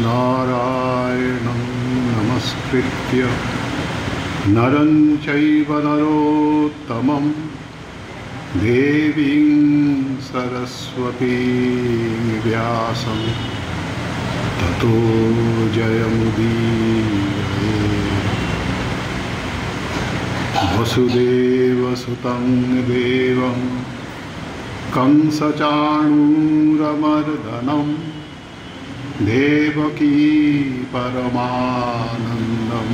नारायणं नमस्कृत्य नरं चैव नरोत्तमं देवीं सरस्वतीं व्यासं ततो जयमुदीरये। वसुदेवसुतं देवं कंसचाणूरमर्दनं देवकी परमानन्दं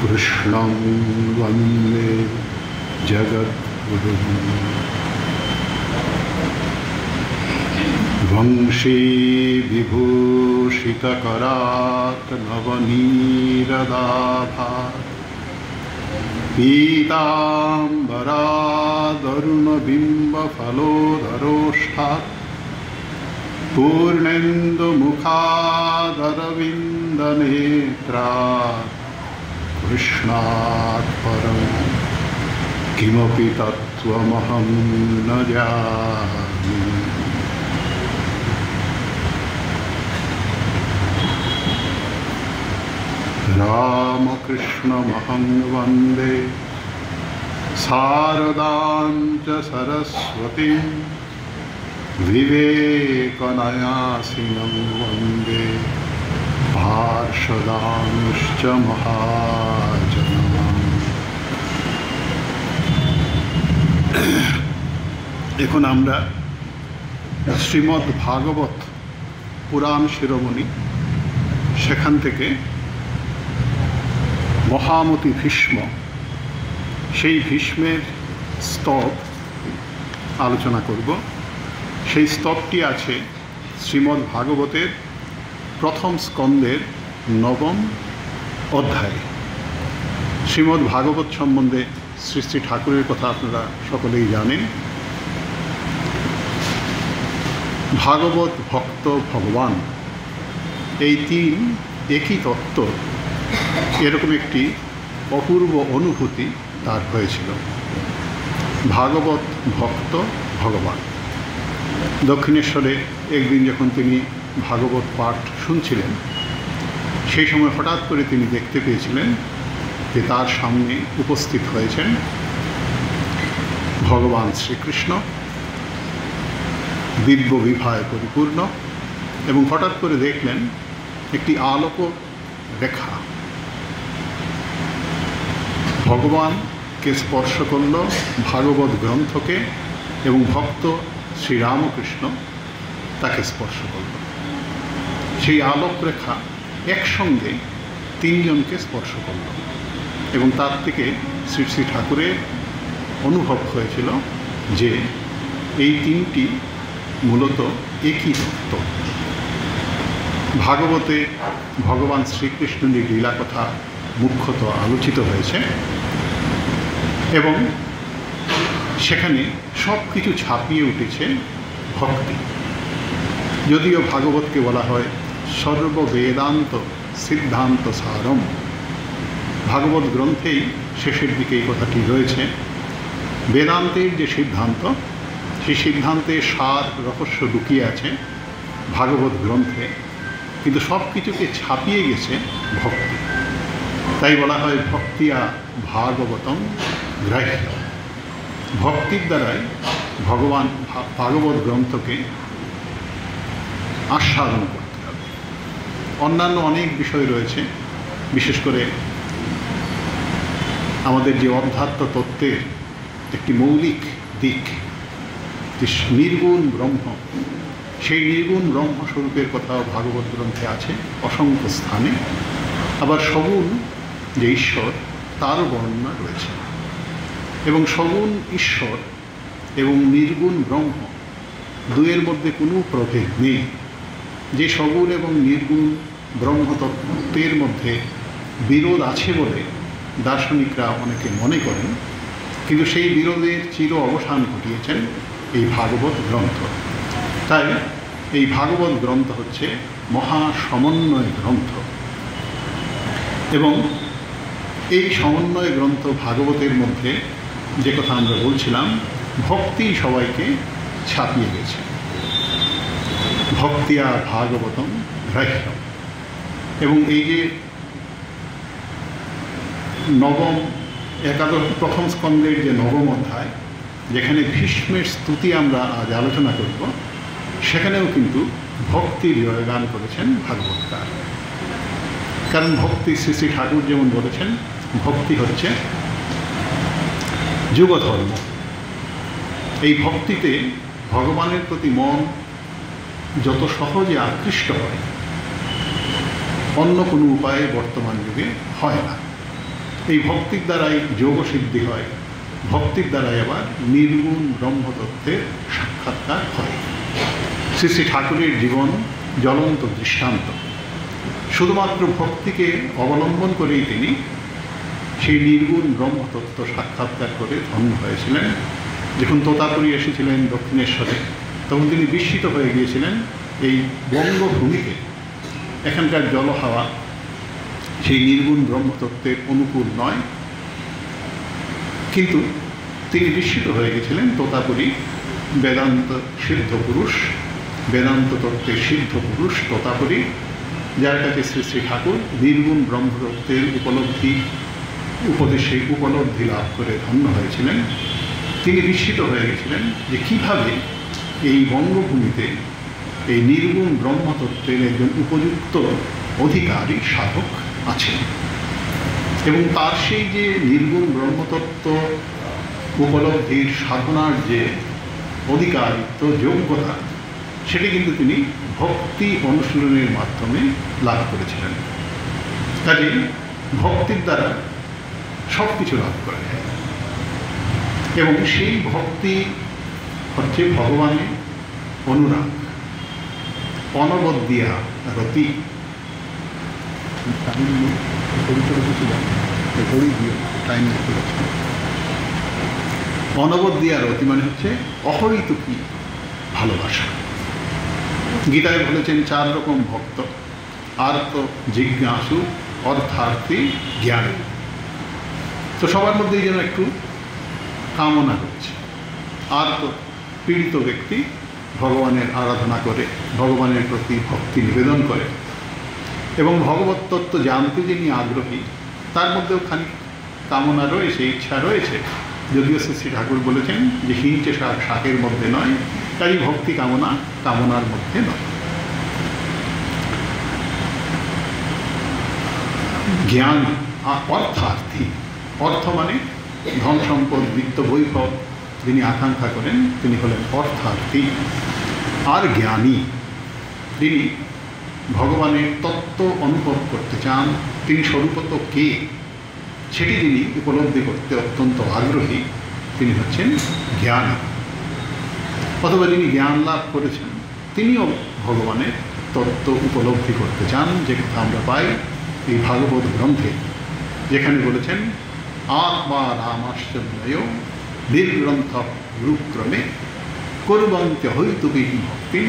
कृष्णं वन्दे जगद्गुरुं। वंशीविभूषितकरात् नवनीरदाभात् पीताम्बरादरुणबिम्बफलोदरोष्ठात् पूर्णेन्दुमुखादरविन्दनेत्रात् कृष्णात् परं किमपि तत्त्वमहं न जाने। रामकृष्णमहं वन्दे शारदां च सरस्वतीं विवेकनयासिनं वन्दे पार्षदांश्च महाजनान्। এখন আমরা শ্রীমদ্ ভাগবত পুরাণ শিরোমণি সেখান থেকে মহামতি ভীষ্ম, সেই ভীষ্মের স্তব আলোচনা করব। সেই স্তবটি আছে শ্রীমদ্ ভাগবতের প্রথম স্কন্দের 9ম অধ্যায়ে। শ্রীমদ্ ভাগবত সম্বন্ধে শ্রী শ্রী ঠাকুরের কথা আপনারা সকলেই জানেন। ভাগবত, ভক্ত, ভগবান এই তিন একই তত্ত্ব, এরকম একটি অপূর্ব অনুভূতি তার হয়েছিল। ভাগবত, ভক্ত, ভগবান। দক্ষিণেশ্বরে একদিন যখন তিনি ভাগবত পাঠ শুনছিলেন, সেই সময় হঠাৎ করে তিনি দেখতে পেয়েছিলেন যে তার সামনে উপস্থিত হয়েছেন ভগবান শ্রীকৃষ্ণ, দিব্য বিভায় পরিপূর্ণ, এবং হঠাৎ করে দেখলেন একটি আলোক রেখা ভগবানকে স্পর্শ করল, ভাগবত গ্রন্থকে, এবং ভক্ত শ্রীরামকৃষ্ণ তাকে স্পর্শ করল। সেই আলোক রেখা একসঙ্গে তিনজনকে স্পর্শ করল, এবং তার থেকে শ্রী শ্রী ঠাকুরের অনুভব হয়েছিল যে এই তিনটি মূলত একই তত্ত্ব। ভাগবতে ভগবান শ্রীকৃষ্ণের লীলা কথা মুখ্যত আলোচিত হয়েছে, এবং সেখানে সব কিছু ছাপিয়ে উঠেছে ভক্তি। যদিও ভাগবতকে বলা হয় সর্ববেদান্ত সিদ্ধান্ত সারম, ভাগবত গ্রন্থেই শেষের দিকে এই কথাটি রয়েছে। বেদান্তের যে সিদ্ধান্ত, সেই সিদ্ধান্তে সার রহস্য লুকিয়ে আছে ভাগবত গ্রন্থে, কিন্তু সব কিছুকে ছাপিয়ে গেছে ভক্তি। তাই বলা হয় ভক্তিয়া ভাগবতম গ্রাহ্য। ভক্তির দ্বারাই ভগবান ভাগবত গ্রন্থকে আস্বাদন করতে হবে। অন্যান্য অনেক বিষয় রয়েছে, বিশেষ করে আমাদের যে অধ্যাত্ম তত্ত্বের একটি মৌলিক দিক, যে নির্গুণ ব্রহ্ম, সেই নির্গুণ ব্রহ্মস্বরূপের কথাও ভাগবত গ্রন্থে আছে অসংখ্য স্থানে। আবার সগুণ যে ঈশ্বর, তারও বর্ণনা রয়েছে। এবং সগুণ ঈশ্বর এবং নির্গুণ ব্রহ্ম দুয়ের মধ্যে কোনো প্রভেদ নেই। যে সগুণ এবং নির্গুণ ব্রহ্মতত্ত্বের মধ্যে বিরোধ আছে বলে দার্শনিকরা অনেকে মনে করেন, কিন্তু সেই বিরোধের চির অবসান ঘটিয়েছেন এই ভাগবত গ্রন্থ। তাই এই ভাগবত গ্রন্থ হচ্ছে মহা সমন্বয় গ্রন্থ, এবং এই সমন্বয় গ্রন্থ ভাগবতের মধ্যে যে কথা আমরা বলছিলাম, ভক্তি সবাইকে ছাপিয়ে গেছে। ভক্তিয়া ভাগবতম গ্রাহ্য। এবং এই যে প্রথম স্কন্ধের যে নবম অধ্যায়, যেখানে ভীষ্মের স্তুতি আমরা আজ আলোচনা করব, সেখানেও কিন্তু ভক্তির জয়গান করেছেন ভাগবতকার। কারণ ভক্তি, শ্রী শ্রী ঠাকুর যেমন বলেছেন, ভক্তি হচ্ছে যুগধর্ম। এই ভক্তিতে ভগবানের প্রতি মন যত সহজে আকৃষ্ট হয়, অন্য কোনো উপায়ে বর্তমান যুগে হয় না। এই ভক্তির দ্বারাই যোগসিদ্ধি হয়, ভক্তির দ্বারাই আবার নির্গুণ ব্রহ্মতত্ত্বের সাক্ষাৎকার হয়। শ্রী শ্রী ঠাকুরের জীবন জ্বলন্ত দৃষ্টান্ত। শুধুমাত্র ভক্তিকে অবলম্বন করেই তিনি সেই নির্গুণ ব্রহ্মতত্ত্ব সাক্ষাৎকার করে ধন্য হয়েছিলেন। যখন তোতাপুরী এসেছিলেন দক্ষিণেশ্বরে, তখন তিনি বিস্মিত হয়ে গিয়েছিলেন এই বঙ্গভূমিতে এখানকার জলহাওয়া সেই নির্গুণ ব্রহ্মতত্ত্বের অনুকূল নয়। কিন্তু তিনি বিস্মিত হয়ে গেছিলেন তোতাপুরী বেদান্ত সিদ্ধ পুরুষ, বেদান্ত তত্ত্বের সিদ্ধ পুরুষ তোতাপুরী, যার কাছে শ্রী শ্রী ঠাকুর নির্গুণ ব্রহ্মতত্ত্বের উপলব্ধি লাভ করে ধন্য হয়েছিলেন। তিনি বিস্মিত হয়ে গেছিলেন যে কীভাবে এই বঙ্গভূমিতে এই নির্গুণ ব্রহ্মতত্ত্বের একজন উপযুক্ত অধিকারী সাধক আছেন, এবং তার সেই যে নির্গুণ ব্রহ্মতত্ত্ব উপলব্ধির সাধনার যে অধিকারিত্ব, যোগ্যতা, সেটি কিন্তু তিনি ভক্তি অনুশীলনের মাধ্যমে লাভ করেছিলেন। কাজে ভক্তির দ্বারা সব কিছু লাভ করা যায়, এবং সেই ভক্তি হচ্ছে ভগবানের অনুরাগ, অনবদ্যা রতি। অনবদ্যা রতি মানে হচ্ছে অহৈতুকী ভালোবাসা। গীতায় বলেছেন 4 রকম ভক্ত: আর্ত, জিজ্ঞাসু, অর্থার্থী, জ্ঞানী। তো সবার মধ্যেই যেন একটু কামনা রয়েছে। আর্ত, পীড়িত ব্যক্তি ভগবানের আরাধনা করে, ভগবানের প্রতি ভক্তি নিবেদন করে, এবং ভগবত তত্ত্ব জানতে যিনি আগ্রহী, তার মধ্যেও খানিক কামনা রয়েছে, ইচ্ছা রয়েছে। যদিও শ্রী ঠাকুর বলেছেন যে হিংসে শাকের মধ্যে নয়, তাই ভক্তি কামনার মধ্যে নয়। জ্ঞান অর্থার্থী, অর্থ মানে ধন সম্পদ, বিত্ত বৈভব যিনি আকাঙ্ক্ষা করেন, তিনি হলেন অর্থার্থী। আর জ্ঞানী, তিনি ভগবানের তত্ত্ব অনুভব করতে চান, তিনি স্বরূপত কে সেটি যিনি উপলব্ধি করতে অত্যন্ত আগ্রহী, তিনি হচ্ছেন জ্ঞানী। অথবা যিনি জ্ঞান লাভ করেছেন, তিনিও ভগবানের তত্ত্ব উপলব্ধি করতে চান, যে কথা আমরা পাই এই ভাগবত গ্রন্থে, যেখানে বলেছেন আত্মা রামাশ্চর্য নির্গ্রন্থ গুরুক্রমে কুর্বন্ত্য হইতুবি ভক্তি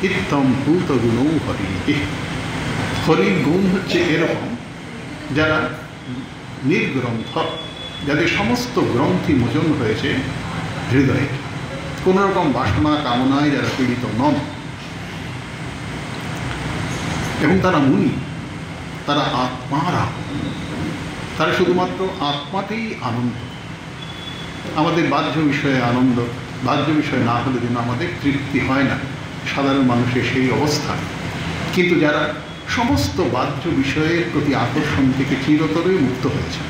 ইত্তম ভূত গুণ হরি। হরির গুণ হচ্ছে এরকম, যারা নির্গ্রন্থ, যাদের সমস্ত গ্রন্থি মোচন হয়েছে হৃদয়ে, কোনো রকম বাসনা কামনায় যারা পীড়িত নন, এবং তারা মুনি, তারা আত্মারা, তারা শুধুমাত্র আত্মাতেই আনন্দ। আমাদের বাহ্য বিষয়ে আনন্দ, বাহ্য বিষয় না হলে যেন আমাদের তৃপ্তি হয় না, সাধারণ মানুষের সেই অবস্থা। কিন্তু যারা সমস্ত বাহ্য বিষয়ের প্রতি আকর্ষণ থেকে চিরতরে মুক্ত হয়েছে,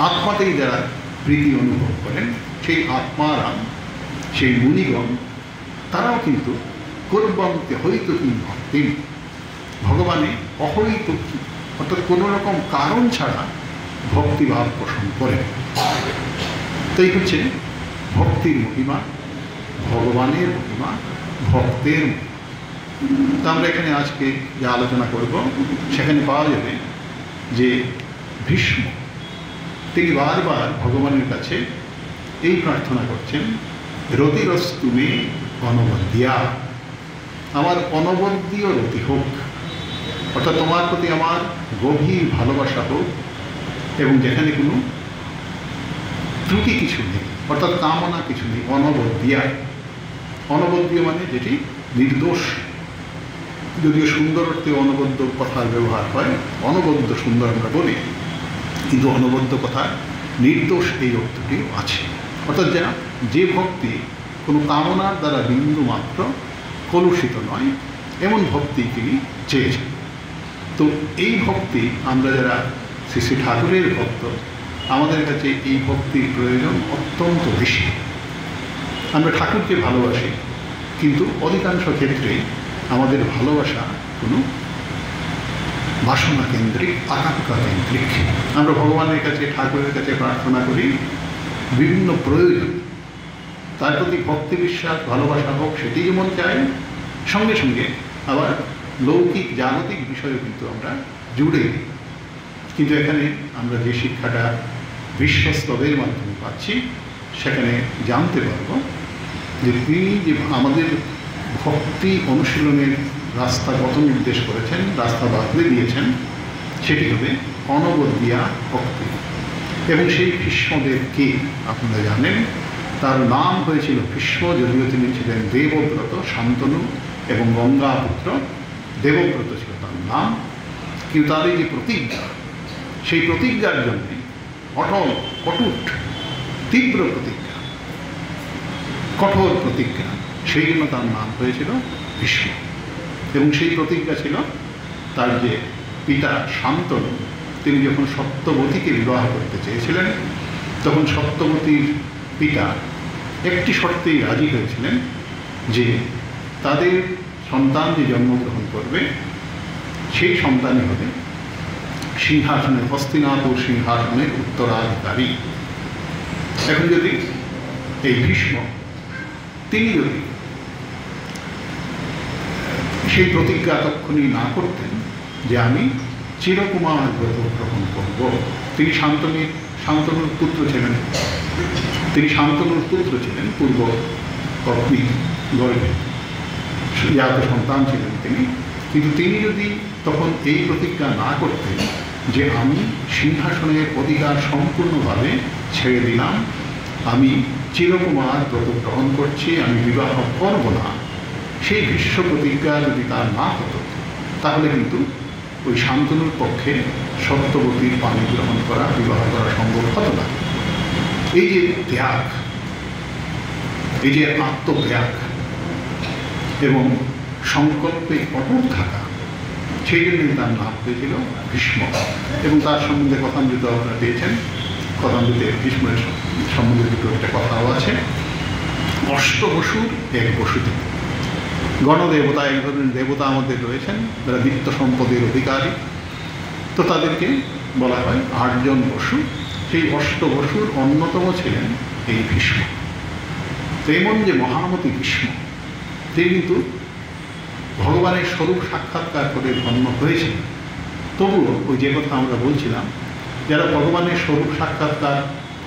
আত্মাতেই যারা প্রীতি অনুভব করেন, সেই আত্মারাম, সেই মুনিগণ, তারাও কিন্তু কুর্বন্তে হইতুকী ভক্তি, ভগবানে অহৈতুকী, অর্থাৎ কোনো রকম কারণ ছাড়া ভক্তিভাব পোষণ করেন। তাই হচ্ছে ভক্তির মহিমা, ভগবানের মহিমা, ভক্তের মহিমা। তো আমরা এখানে আজকে যে আলোচনা করব, সেখানে পাওয়া যাবে যে ভীষ্ম তিনি বারবার ভগবানের কাছে এই প্রার্থনা করছেন, রতিরস্তু মে অনবদ্যা, আমার অনবদ্যীয় রতি হোক, অর্থাৎ তোমার প্রতি আমার গভীর ভালোবাসা হোক, এবং যেখানে কোনো ত্রুটি কিছু নেই, অর্থাৎ কামনা কিছু নেই। অনবদ্যা, অনবদ্য মানে যেটি নির্দোষ, যদিও সুন্দর অর্থে অনবদ্য কথার ব্যবহার হয়, অনবদ্য সুন্দর আমরা বলি, কিন্তু অনবদ্য কথার নির্দোষ এই অর্থটিও আছে। অর্থাৎ যে ভক্তি কোনো কামনার দ্বারা বিন্দু মাত্র কলুষিত নয়, এমন ভক্তি তিনি চেয়েছেন। তো এই ভক্তি আমরা যারা শ্রী শ্রী ঠাকুরের ভক্ত, আমাদের কাছে এই ভক্তির প্রয়োজন অত্যন্ত বেশি। আমরা ঠাকুরকে ভালোবাসি, কিন্তু অধিকাংশ ক্ষেত্রেই আমাদের ভালোবাসা কোনো বাসনা কেন্দ্রিক, আকাঙ্ক্ষা কেন্দ্রিক। আমরা ভগবানের কাছে, ঠাকুরের কাছে প্রার্থনা করি বিভিন্ন প্রয়োজন, তার প্রতি ভক্তি বিশ্বাস ভালোবাসা হোক, সেটি যেমন চাই, সঙ্গে সঙ্গে আবার লৌকিক জাগতিক বিষয়ও কিন্তু আমরা জুড়ে দিই। কিন্তু এখানে আমরা যে শিক্ষাটা বিশ্বস্তবের মাধ্যমে পাচ্ছি, সেখানে জানতে পারব যে তিনি যে আমাদের ভক্তি অনুশীলনের রাস্তা কত নির্দেশ করেছেন, রাস্তা বাতলে দিয়েছেন, সেটি হবে অনবদ্যা ভক্তি। এবং সেই ভীষ্মদেব কে আপনারা জানেন, তার নাম হয়েছিল ভীষ্ম, যদিও তিনি ছিলেন দেবব্রত, শান্তনু এবং গঙ্গাপুত্র। দেবব্রত ছিল তার নাম, কিন্তু তার এই যে প্রতিজ্ঞা, সেই প্রতিজ্ঞার জন্যে অটল, অটুট, তীব্র প্রতিজ্ঞা, কঠোর প্রতিজ্ঞা, সেই জন্য তার নাম হয়েছিল ভীষ্ম। এবং সেই প্রতিজ্ঞা ছিল তার যে পিতা শান্তনু, তিনি যখন সত্যবতীকে বিবাহ করতে চেয়েছিলেন, তখন সত্যবতীর পিতা একটি শর্তেই রাজি হয়েছিলেন যে তাদের সন্তান যে জন্মগ্রহণ করবে, সেই সন্তানই হবে সিংহাসনের, হস্তিনাপুর সিংহাসনের উত্তরাধিকারী। এখন যদি এই ভীষ্ম তিনি যদি সেই প্রতিজ্ঞা তক্ষণই না করতেন যে আমি চিরকুমার ব্রত গ্রহণ করব, তিনি শান্তনুর পুত্র ছিলেন, পূর্ব কর্মী গর্ভে জাত সন্তান ছিলেন তিনি, কিন্তু তিনি যদি তখন এই প্রতিজ্ঞা না করতেন যে আমি সিংহাসনের অধিকার সম্পূর্ণভাবে ছেড়ে দিলাম, আমি চিরকুমার ব্রত গ্রহণ করছি, আমি বিবাহ করব না, সেই ভীষ্ম প্রতিজ্ঞা যদি তার না হতো, তাহলে কিন্তু ওই শান্তনুর পক্ষে সত্যবতীর পানি গ্রহণ করা, বিবাহ করা সম্ভব হতো না। এই যে ত্যাগ, এই যে আত্মত্যাগ এবং সংকল্পে অটুট থাকা, সেই জন্যই তার নাম হয়েছিল ভীষ্ম। এবং তার সম্বন্ধে কথামৃত আপনারা পেয়েছেন, কথামৃতে ভীষ্মের সম্বন্ধে দুটো একটা কথাও আছে, অষ্টবসুর এক বসুদেব। গণদেবতা, এক ধরনের দেবতা আমাদের রয়েছেন যারা নিত্য সম্পদের অধিকারী, তো তাদেরকে বলা হয় ৮ জন বসু। সেই অষ্টবসুর অন্যতম ছিলেন এই ভীষ্ম। তেমন যে মহামতি ভীষ্ম, তিনি কিন্তু ভগবানের স্বরূপ সাক্ষাৎকার করে ধন্য হয়েছেন। তবুও ওই যে কথা আমরা বলছিলাম, যারা ভগবানের স্বরূপ সাক্ষাৎকার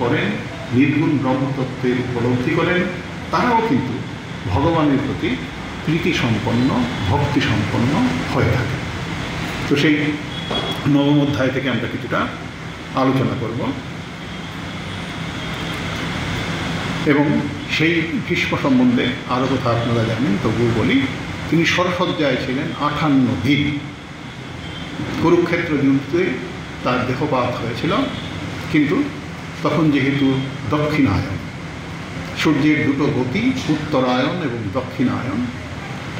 করেন, নির্গুণ ব্রহ্মতত্ত্বের উপলব্ধি করেন, তারাও কিন্তু ভগবানের প্রতি প্রীতি সম্পন্ন, ভক্তি সম্পন্ন হয়ে থাকে। তো সেই ৯ম অধ্যায় থেকে আমরা কিছুটা আলোচনা করব। এবং সেই ভীষ্ম সম্বন্ধে আরও কথা আপনারা জানেন, তবুও বলি, তিনি সরসজ্জায় ছিলেন ৫৮ দিন। কুরুক্ষেত্র যুদ্ধে তার দেহপাত হয়েছিল, কিন্তু তখন যেহেতু দক্ষিণায়ন, সূর্যের দুটো গতি, উত্তরায়ণ এবং দক্ষিণায়ন,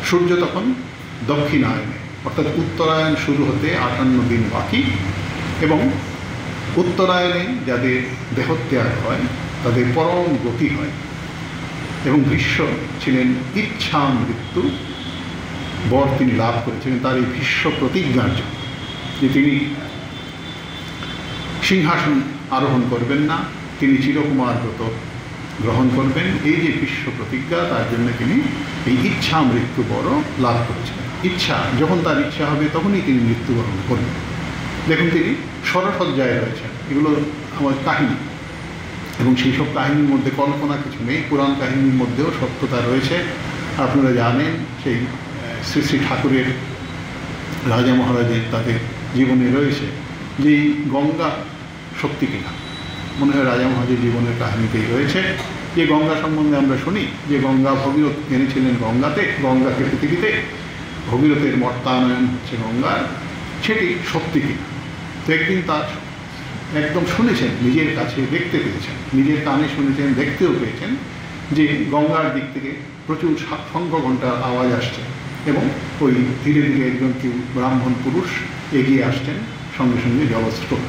সূর্য তখন দক্ষিণায়নে, অর্থাৎ উত্তরায়ণ শুরু হতে ৫৮ দিন বাকি। এবং উত্তরায়ণে যাদের দেহত্যাগ হয়, তাদের পরম গতি হয়। এবং ভীষ্ম ছিলেন ইচ্ছা মৃত্যু বর তিনি লাভ করেছিলেন তার এই ভীষ্ম প্রতিজ্ঞার জন্য, যে তিনি সিংহাসন আরোহণ করবেন না, তিনি চিরকুমার ব্রত গ্রহণ করবেন। এই যে ভীষ্ম প্রতিজ্ঞা, তার জন্য তিনি এই ইচ্ছা মৃত্যু বড় লাভ করেছিলেন। ইচ্ছা, যখন তার ইচ্ছা হবে তখনই তিনি মৃত্যুবরণ করবেন। দেখুন, তিনি সরসজ্জায় রয়েছেন, এগুলো আমার কাহিনী, এবং সেই সব কাহিনীর মধ্যে কল্পনা কিছু নেই, পুরাণ কাহিনীর মধ্যেও সত্যতা রয়েছে। আপনারা জানেন, সেই শ্রী শ্রী ঠাকুরের রাজা মহারাজের তাদের জীবনে রয়েছে যে গঙ্গা সত্যি কিনা, মনে হয় রাজা মহারাজের জীবনের কাহিনীতেই রয়েছে, যে গঙ্গা সম্বন্ধে আমরা শুনি যে গঙ্গা ভগীরথ এনেছিলেন গঙ্গাকে পৃথিবীতে, ভগীরথের মর্তানয়ন হচ্ছে গঙ্গার, সেটি সত্যি কিনা। তো একদিন তার একদম শুনেছেন, নিজের কাছে দেখতে পেয়েছেন, নিজের কানে শুনেছেন, দেখতেও পেয়েছেন যে গঙ্গার দিক থেকে প্রচুর শঙ্খ ঘণ্টার আওয়াজ আসছে এবং ওই ধীরে ধীরে একজন কেউ ব্রাহ্মণ পুরুষ এগিয়ে আসছেন, সঙ্গে সঙ্গে জলস্রোত।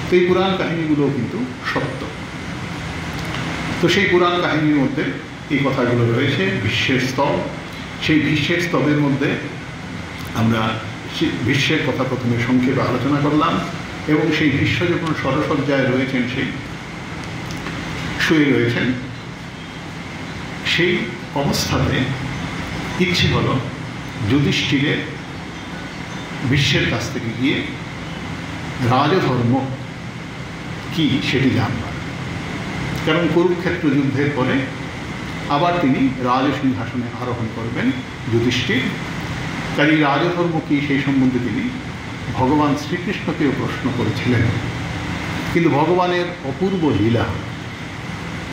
তো এই পুরাণ কাহিনীগুলোও কিন্তু সত্য। তো সেই পুরাণ কাহিনীর মধ্যে এই কথাগুলো রয়েছে। ভীষ্মের স্তব, সেই ভীষ্মের স্তবের মধ্যে আমরা ভীষ্মের কথা প্রথমে সংক্ষেপে আলোচনা করলাম এবং সেই ভীষ্ম যখন সরসজ্জায় রয়েছেন, সেই শুয়ে রয়েছেন, সেই অবস্থাতে ইচ্ছে হল যুধিষ্ঠিরের ভীষ্মের কাছ থেকে গিয়ে রাজধর্ম কি সেটি জানবার। কারণ কুরুক্ষেত্র যুদ্ধের পরে আবার তিনি রাজসিংহাসনে আরোহণ করবেন যুধিষ্ঠির। কাজে রাজধর্ম কি সেই সম্বন্ধে তিনি ভগবান শ্রীকৃষ্ণকেও প্রশ্ন করেছিলেন। কিন্তু ভগবানের অপূর্ব লীলা,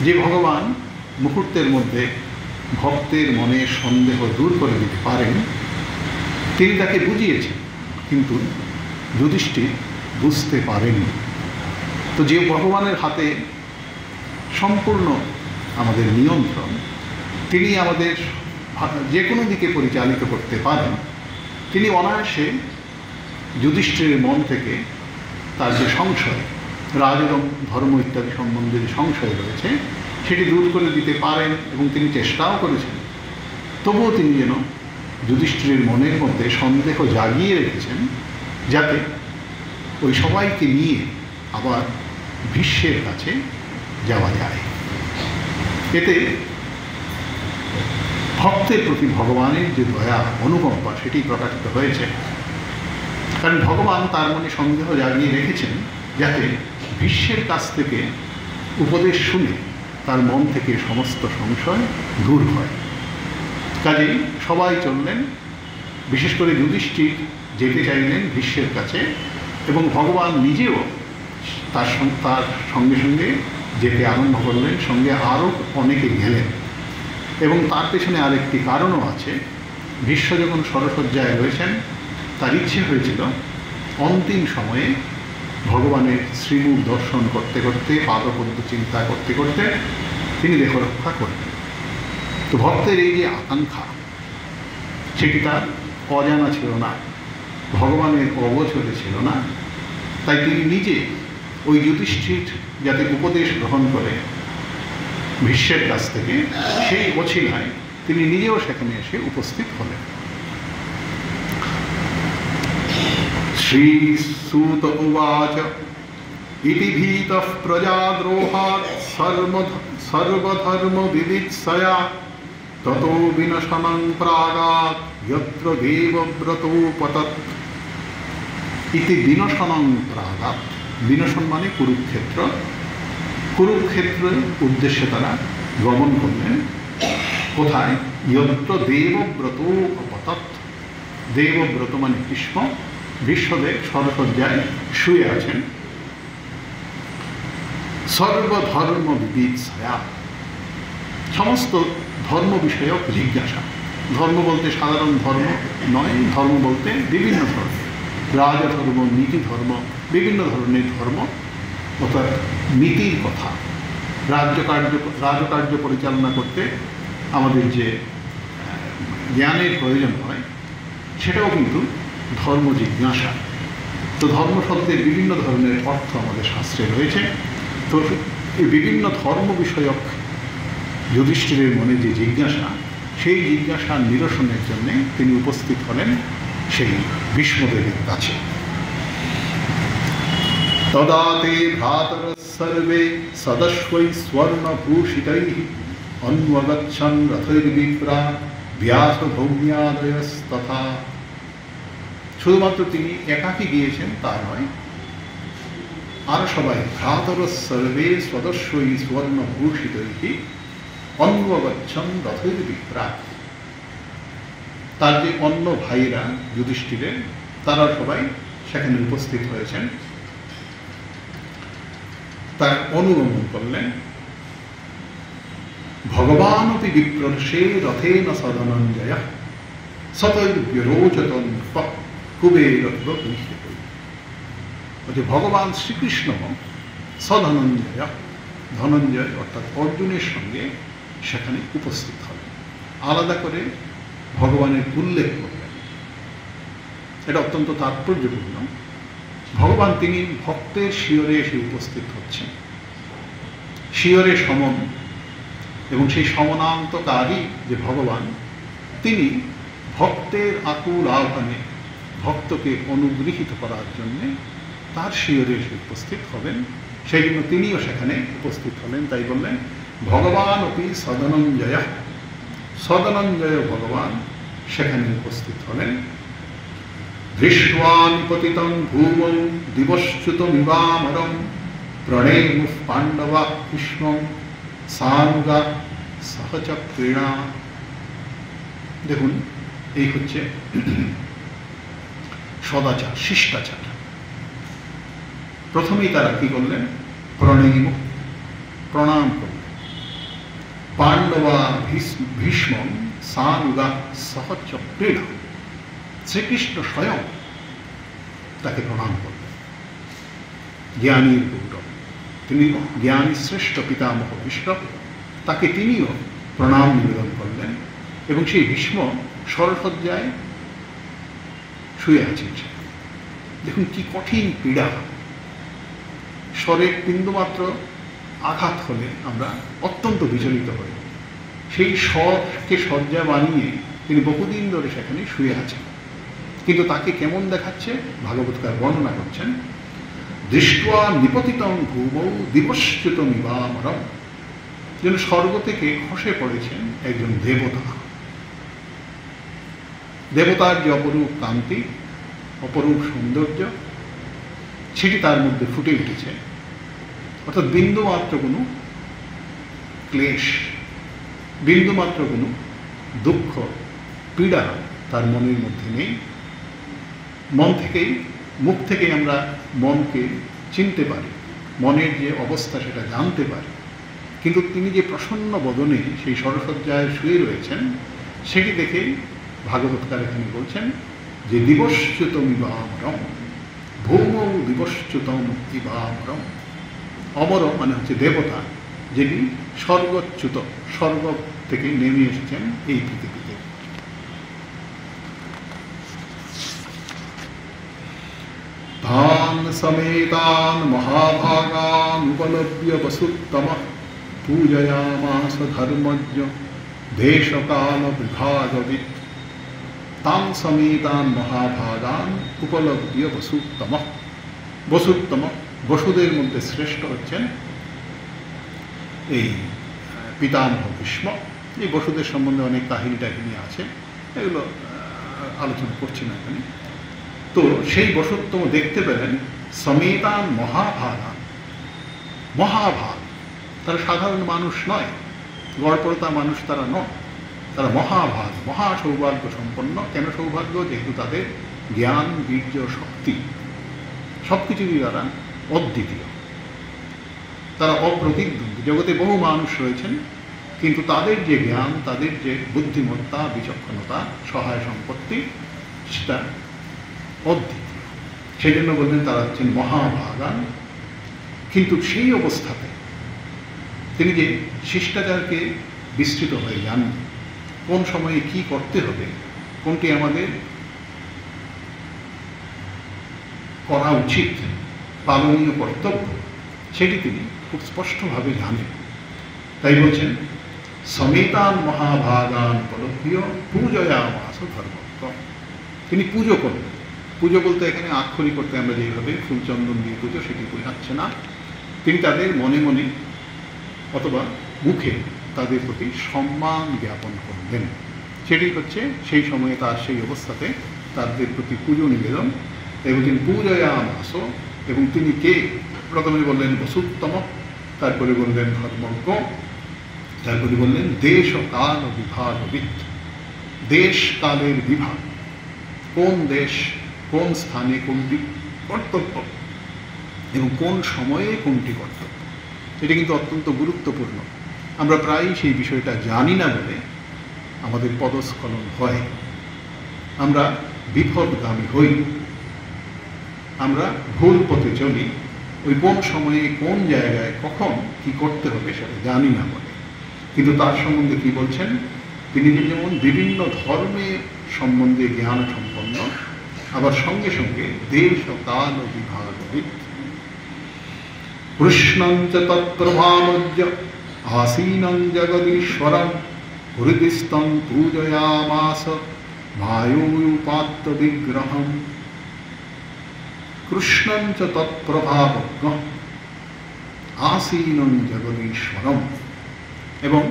যে ভগবান মুহূর্তের মধ্যে ভক্তের মনে সন্দেহ দূর করে দিতে পারেন, তিনি তাকে বুঝিয়েছেন, কিন্তু যুধিষ্ঠির বুঝতে পারেননি। তো যে ভগবানের হাতে সম্পূর্ণ আমাদের নিয়ন্ত্রণ, তিনি আমাদের যে কোনো দিকে পরিচালিত করতে পারেন, তিনি অনায়াসে যুধিষ্ঠিরের মন থেকে তার যে সংশয়, ধর্ম ইত্যাদি সম্বন্ধে যে সংশয় রয়েছে সেটি দূর করে দিতে পারেন এবং তিনি চেষ্টাও করেছেন। তবুও তিনি যেন যুধিষ্ঠিরের মনের মধ্যে সন্দেহ জাগিয়ে রেখেছেন, যাতে ওই সবাইকে নিয়ে আবার ভীষ্মের কাছে যাওয়া যায়। এতে ভক্তের প্রতি ভগবানের যে দয়া, অনুকম্পা, সেটি প্রকাশিত হয়েছে। কারণ ভগবান তার মনে সন্দেহ জাগিয়ে রেখেছেন, যাতে ভীষ্মের কাছ থেকে উপদেশ শুনে তার মন থেকে সমস্ত সংশয় দূর হয়। কাজেই সবাই চললেন, বিশেষ করে যুধিষ্ঠির যেতে চাইলেন ভীষ্মের কাছে এবং ভগবান নিজেও তার সঙ্গে সঙ্গে যেতে আরম্ভ করলেন, সঙ্গে আরও অনেকে গেলেন। এবং তার পেছনে আরেকটি কারণও আছে। ভীষ্ম যখন সরসজ্জায় রয়েছেন, তার ইচ্ছে হয়েছিল অন্তিম সময়ে ভগবানের শ্রীমুখ দর্শন করতে করতে, পাদপদ্ম চিন্তা করতে করতে তিনি দেহ রক্ষা করবেন। তো ভক্তের এই যে আকাঙ্ক্ষা, সেটি তার অজানা ছিল না, ভগবানের অগোচরে ছিল না। তাই তিনি নিজে ওই যুধিষ্ঠির যাতে উপদেশ গ্রহণ করে ভীষ্মের কাছ থেকে, সেই অছিলায় তিনি নিজেও সেখানে এসে উপস্থিত হলেন। শ্রীসূত উবাচ ইতি ভীতঃ প্রজাদ্রোহাৎ সর্বধর্ম বিবিৎসয়া ততো বিনশনং প্রাগাৎ যত্র দেবব্রতোপতৎ। ইতি বিনশনং প্রাগাৎ, বিনশন মানে কুরুক্ষেত্র। কুরুক্ষেত্রের উদ্দেশ্যে তারা গমন করলেন। কোথায়? যত্র দেবব্রতোপতৎ। দেবব্রত মানে ভীষ্ম, ভীষ্মদেব সরসজ্জায় শুয়ে আছেন। সর্বধর্ম বিবিৎসয়া, সমস্ত ধর্ম বিষয়ক জিজ্ঞাসা। ধর্ম বলতে সাধারণ ধর্ম নয়, ধর্ম বলতে বিভিন্ন ধর্মের, রাজধর্ম, নীতি ধর্ম, বিভিন্ন ধরনের ধর্ম, অর্থাৎ নীতির কথা। রাজকার্য পরিচালনা করতে আমাদের যে জ্ঞানের প্রয়োজন হয়, সেটাও কিন্তু ধর্ম জিজ্ঞাসা। তো ধর্ম শব্দের বিভিন্ন ধরনের অর্থ আমাদের শাস্ত্রে রয়েছে। তো এই বিভিন্ন ধর্ম বিষয়ক যুধিষ্ঠিরের মনে যে জিজ্ঞাসা, সেই জিজ্ঞাসার নিরসনের জন্যে তিনি উপস্থিত হলেন সেই ভীষ্মদেবের কাছে। তদা তে ভ্রাতরঃ সর্বে সদস্যৈ স্বর্ণভূষিতৈঃ অন্বগচ্ছন রথৈর্বিপ্রা ব্যাসভৌম্যাদয়স্তথা। শুধুমাত্র তিনি একাকী গিয়েছেন তা নয়, আর সবাই ভ্রাতরঃ সর্বে সদস্যৈ স্বর্ণভূষিতৈঃ অন্বগচ্ছন রথৈর্বিপ্রা। তার যে অন্য ভাইরা যুধিষ্ঠিরের, তারা সবাই সেখানে উপস্থিত হয়েছেন, তার অনুগমন করলেন। ভগবানপি বিপ্রর্ষে রথেন সদনঞ্জয়। সতৈর্ব্যরোচতন কুবের যে ভগবান শ্রীকৃষ্ণ সধনঞ্জয়, ধনঞ্জয় অর্থাৎ অর্জুনের সঙ্গে সেখানে উপস্থিত হবেন, আলাদা করে ভগবানের উল্লেখ করবেন। এটা অত্যন্ত তাৎপর্যপূর্ণ। ভগবান তিনি ভক্তের শিয়রে এসে উপস্থিত হচ্ছেন, শিয়রে সমন, এবং সেই সমনান্তকারী যে ভগবান তিনি ভক্তের আকুল আহ্বানে ভক্তকে অনুগৃহীত করার জন্যে তার শিয়রে এসে উপস্থিত হবেন। সেই জন্য তিনিও সেখানে উপস্থিত হলেন। তাই বললেন ভগবান অপি সদনঞ্জয়, সদনঞ্জয় ভগবান সেখানে উপস্থিত হলেন। দৃष्ट्वा নিপতিতং ভূমৌ দিবশ্চ্যুতমিবামরং প্রণেমুঃ পাণ্ডবা ভীষ্মং সানুগা সহচক্রীণা। দেখুন, এই হচ্ছে সদাচার, শিষ্টাচার। প্রথমেই তারা কি করলেন? প্রণেমুঃ, প্রণাম করলেন। পাণ্ডবা ভীষ্মং সানুগা সহচক্রীণা, শ্রীকৃষ্ণ স্বয়ং তাকে প্রণাম করলেন। জ্ঞানীর গৌরব, তিনি জ্ঞানী শ্রেষ্ঠ পিতামহ ভীষ্ম, তাকে তিনিও প্রণাম নিবেদন করলেন। এবং সেই ভীষ্ম শরসজ্জায় শুয়ে আছেন। দেখুন কি কঠিন পীড়া। স্বরের বিন্দুমাত্র আঘাত হলে আমরা অত্যন্ত বিচলিত হই। সেই স্বরকে শয্যা বানিয়ে তিনি বহুদিন ধরে সেখানে শুয়ে আছেন। কিন্তু তাকে কেমন দেখাচ্ছে ভাগবতকার বর্ণনা করছেন। দৃष्ट्वा নিপতিতং ভূমৌ দিবশ্চ্যুতমিবামরং, যেন স্বর্গ থেকে খসে পড়েছেন একজন দেবতা। দেবতার যে অপরূপ কান্তি, অপরূপ সৌন্দর্য, সেটি তার মধ্যে ফুটে উঠেছে। অর্থাৎ বিন্দুমাত্র কোনো ক্লেশ, বিন্দুমাত্র কোনো দুঃখ পীড়া তার মনের মধ্যে নেই। মন থেকেই, মুখ থেকেই আমরা মনকে চিনতে পারি, মনের যে অবস্থা সেটা জানতে পারি। কিন্তু তিনি যে প্রসন্ন বদনে সেই শরসজ্জায় শুয়ে রয়েছেন, সেটি দেখেই ভাগবতকার এখানে বলছেন যে দিবশ্চ্যুতমিবামরং, ভৌমৌ দিবশ্চ্যুতম ইবামরং। অমর মানে হচ্ছে দেবতা, যিনি স্বর্গচ্যুত, স্বর্গ থেকে নেমে এসেছেন এই পৃথিবীতে। তান সমেতান মহাভাগান উপলভ্য বসুত্তমঃ পূজয়ামাস ধর্মজ্ঞ দেশকাল বিভাগবিৎ। তান সমেতান মহাভাগান উপলভ্য বসুত্তমঃ, বসুত্তম, বসুদের মধ্যে শ্রেষ্ঠ হচ্ছেন এই পিতামহ ভীষ্ম। এই বসুদের সম্বন্ধে অনেক কাহিনী টাহিনী আছে, এগুলো আলোচনা করছি না এখানে। তো সেই বসুত্তম দেখতে পেলেন সমেতান মহাভাগান, মহাভাগ, তারা সাধারণ মানুষ নয়, গড়পড়তা মানুষ তারা নয়, তারা মহাভাগ, মহা সৌভাগ্য সম্পন্ন। কেন সৌভাগ্য? যেহেতু তাদের জ্ঞান, বীর্য, শক্তি সব কিছুরই তারা অদ্বিতীয়, তারা অপ্রতিদ্বন্দ্বী। জগতে বহু মানুষ রয়েছেন, কিন্তু তাদের যে জ্ঞান, তাদের যে বুদ্ধিমত্তা, বিচক্ষণতা, সহায় সম্পত্তি, সেটা অদ্বিতীয়। সেই জন্য বললেন তারা হচ্ছেন মহাভাগান। কিন্তু সেই অবস্থাতে তিনি যে শিষ্টাচারকে বিস্তৃত হয়ে যান, কোন সময়ে কি করতে হবে, কোনটি আমাদের করা উচিত, পালনীয় কর্তব্য, সেটি তিনি খুব স্পষ্টভাবে জানেন। তাই বলছেন সমেতান মহাভাগান উপলভ্য পূজয়ামাস ধর্মজ্ঞ। তিনি পুজো করলেন। পুজো বলতে এখানে আক্ষরিক করতে আমরা যেভাবে ফুলচন্দন দিয়ে পুজো, সেটি বোঝাচ্ছে না। তিনি তাদের মনে মনে অথবা মুখে তাদের প্রতি সম্মান জ্ঞাপন করবেন। সেটি হচ্ছে সেই সময়ে তার সেই অবস্থাতে তাদের প্রতি পুজো নিবেদন। এবং তিনি পূজয়ামাস, এবং তিনি কে? প্রথমে বললেন বসুত্তম, তারপরে বললেন ধর্মজ্ঞ, তারপরে বললেন দেশ ও কাল বিভাগবিৎ। দেশ কালের বিভাগ, কোন দেশ, কোন স্থানে কোনটি কর্তব্য এবং কোন সময়ে কোনটি কর্তব্য, এটা কিন্তু অত্যন্ত গুরুত্বপূর্ণ। আমরা প্রায়ই সেই বিষয়টা জানি না বলে আমাদের পদস্খলন হয়। আমরা বিপদগামী হই, আমরা ভুল পথে চলি, ওই কোন সময়ে কোন জায়গায় কখন কি করতে হবে সেটা জানি না বলে। কিন্তু তার সম্বন্ধে কি বলছেন, তিনি যেমন বিভিন্ন ধর্মের সম্বন্ধে জ্ঞান সম্পন্ন, আবার সঙ্গে সঙ্গে দেশ ও কাল ও বিভাগবিদ। কৃষ্ণঞ্চ তৎপ্রভামজ্জ আসীনং জগদীশ্বরং হৃদিস্থং পূজয়ামাস মায়োপাত্ত বিগ্রহম। কৃষ্ণঞ্চ তৎপ্রভাবজ্ঞ আসীনং জগদীশ্বরম। এবং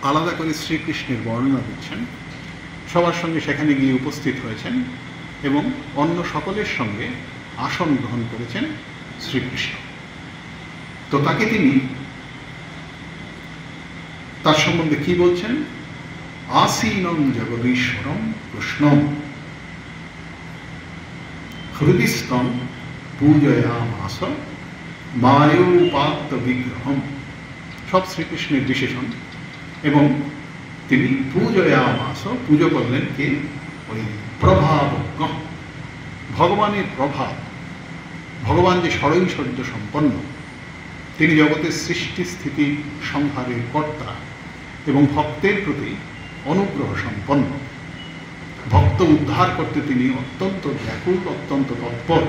আলাদা করে শ্রীকৃষ্ণের বর্ণনা দিচ্ছেন, সবার সঙ্গে সেখানে গিয়ে উপস্থিত হয়েছেন এবং অন্য সকলের সঙ্গে আসন গ্রহণ করেছেন শ্রীকৃষ্ণ। তো তাকে তিনি তার সম্বন্ধে কি বলছেন, আসীনং জগদীশ্বরম কৃষ্ণম হৃদিস্থং পূজয়ামাস মায়োপাত্ত বিগ্রহম। সব শ্রীকৃষ্ণের বিশেষণ। এবং তিনি পূজয়ামাস, পুজো করলেন কে, ওই প্রভাবজ্ঞ, ভগবানের প্রভাব। ভগবান যে ষড়ৈশ্বর্য সম্পন্ন, তিনি জগতের সৃষ্টি স্থিতি সংহারের কর্তা এবং ভক্তের প্রতি অনুগ্রহ সম্পন্ন। ভক্ত উদ্ধার করতে তিনি অত্যন্ত ব্যাকুল, অত্যন্ত তৎপর।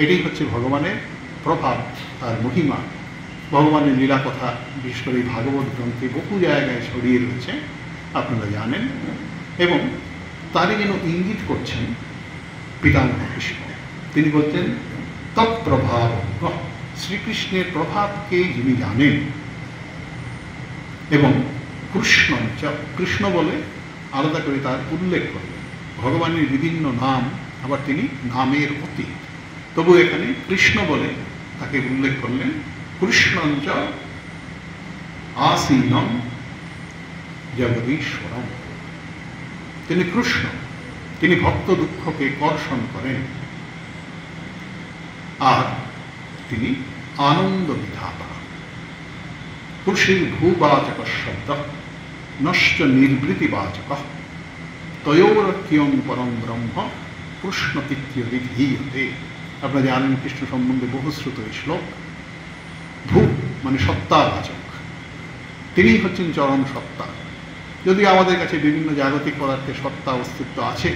এটাই হচ্ছে ভগবানের প্রভাব, তার মহিমা। ভগবানের লীলা কথা বিশেষ করে ভাগবত গ্রন্থে বহু জায়গায় ছড়িয়ে রয়েছে, আপনারা জানেন। এবং তারই যেন ইঙ্গিত করছেন পিতামহ কৃষ্ণ। তিনি বলছেন তৎপ্রভাব, শ্রীকৃষ্ণের প্রভাবকে যিনি জানেন। এবং কৃষ্ণ, কৃষ্ণ বলে আলাদা করে তার উল্লেখ করলেন। ভগবানের বিভিন্ন নাম, আবার তিনি নামের অতীত, তবু এখানে কৃষ্ণ বলে তাকে উল্লেখ করলেন। কৃষ্ণঞ্চ আসীনং জগদীশ্বরম। তিনি কৃষ্ণ, তিনি ভক্ত দুঃখকে কর্ষণ করেন, আর তিনি আনন্দ বিধাতা। খুশির ভূবাচক শব্দ নশ্চ নির্বৃতিবাচক তয়োরক্যং পরম ব্রহ্ম কৃষ্ণ ইত্যভিধীয়তে। আপনারা জানেন কৃষ্ণ সম্বন্ধে বহুশ্রুত এই শ্লোক। ভূ মানে সত্তাবাচক, তিনি হচ্ছেন চরম সত্তা। যদি আমাদের কাছে বিভিন্ন জাগতিক পদার্থের সত্তা অস্তিত্ব আছে,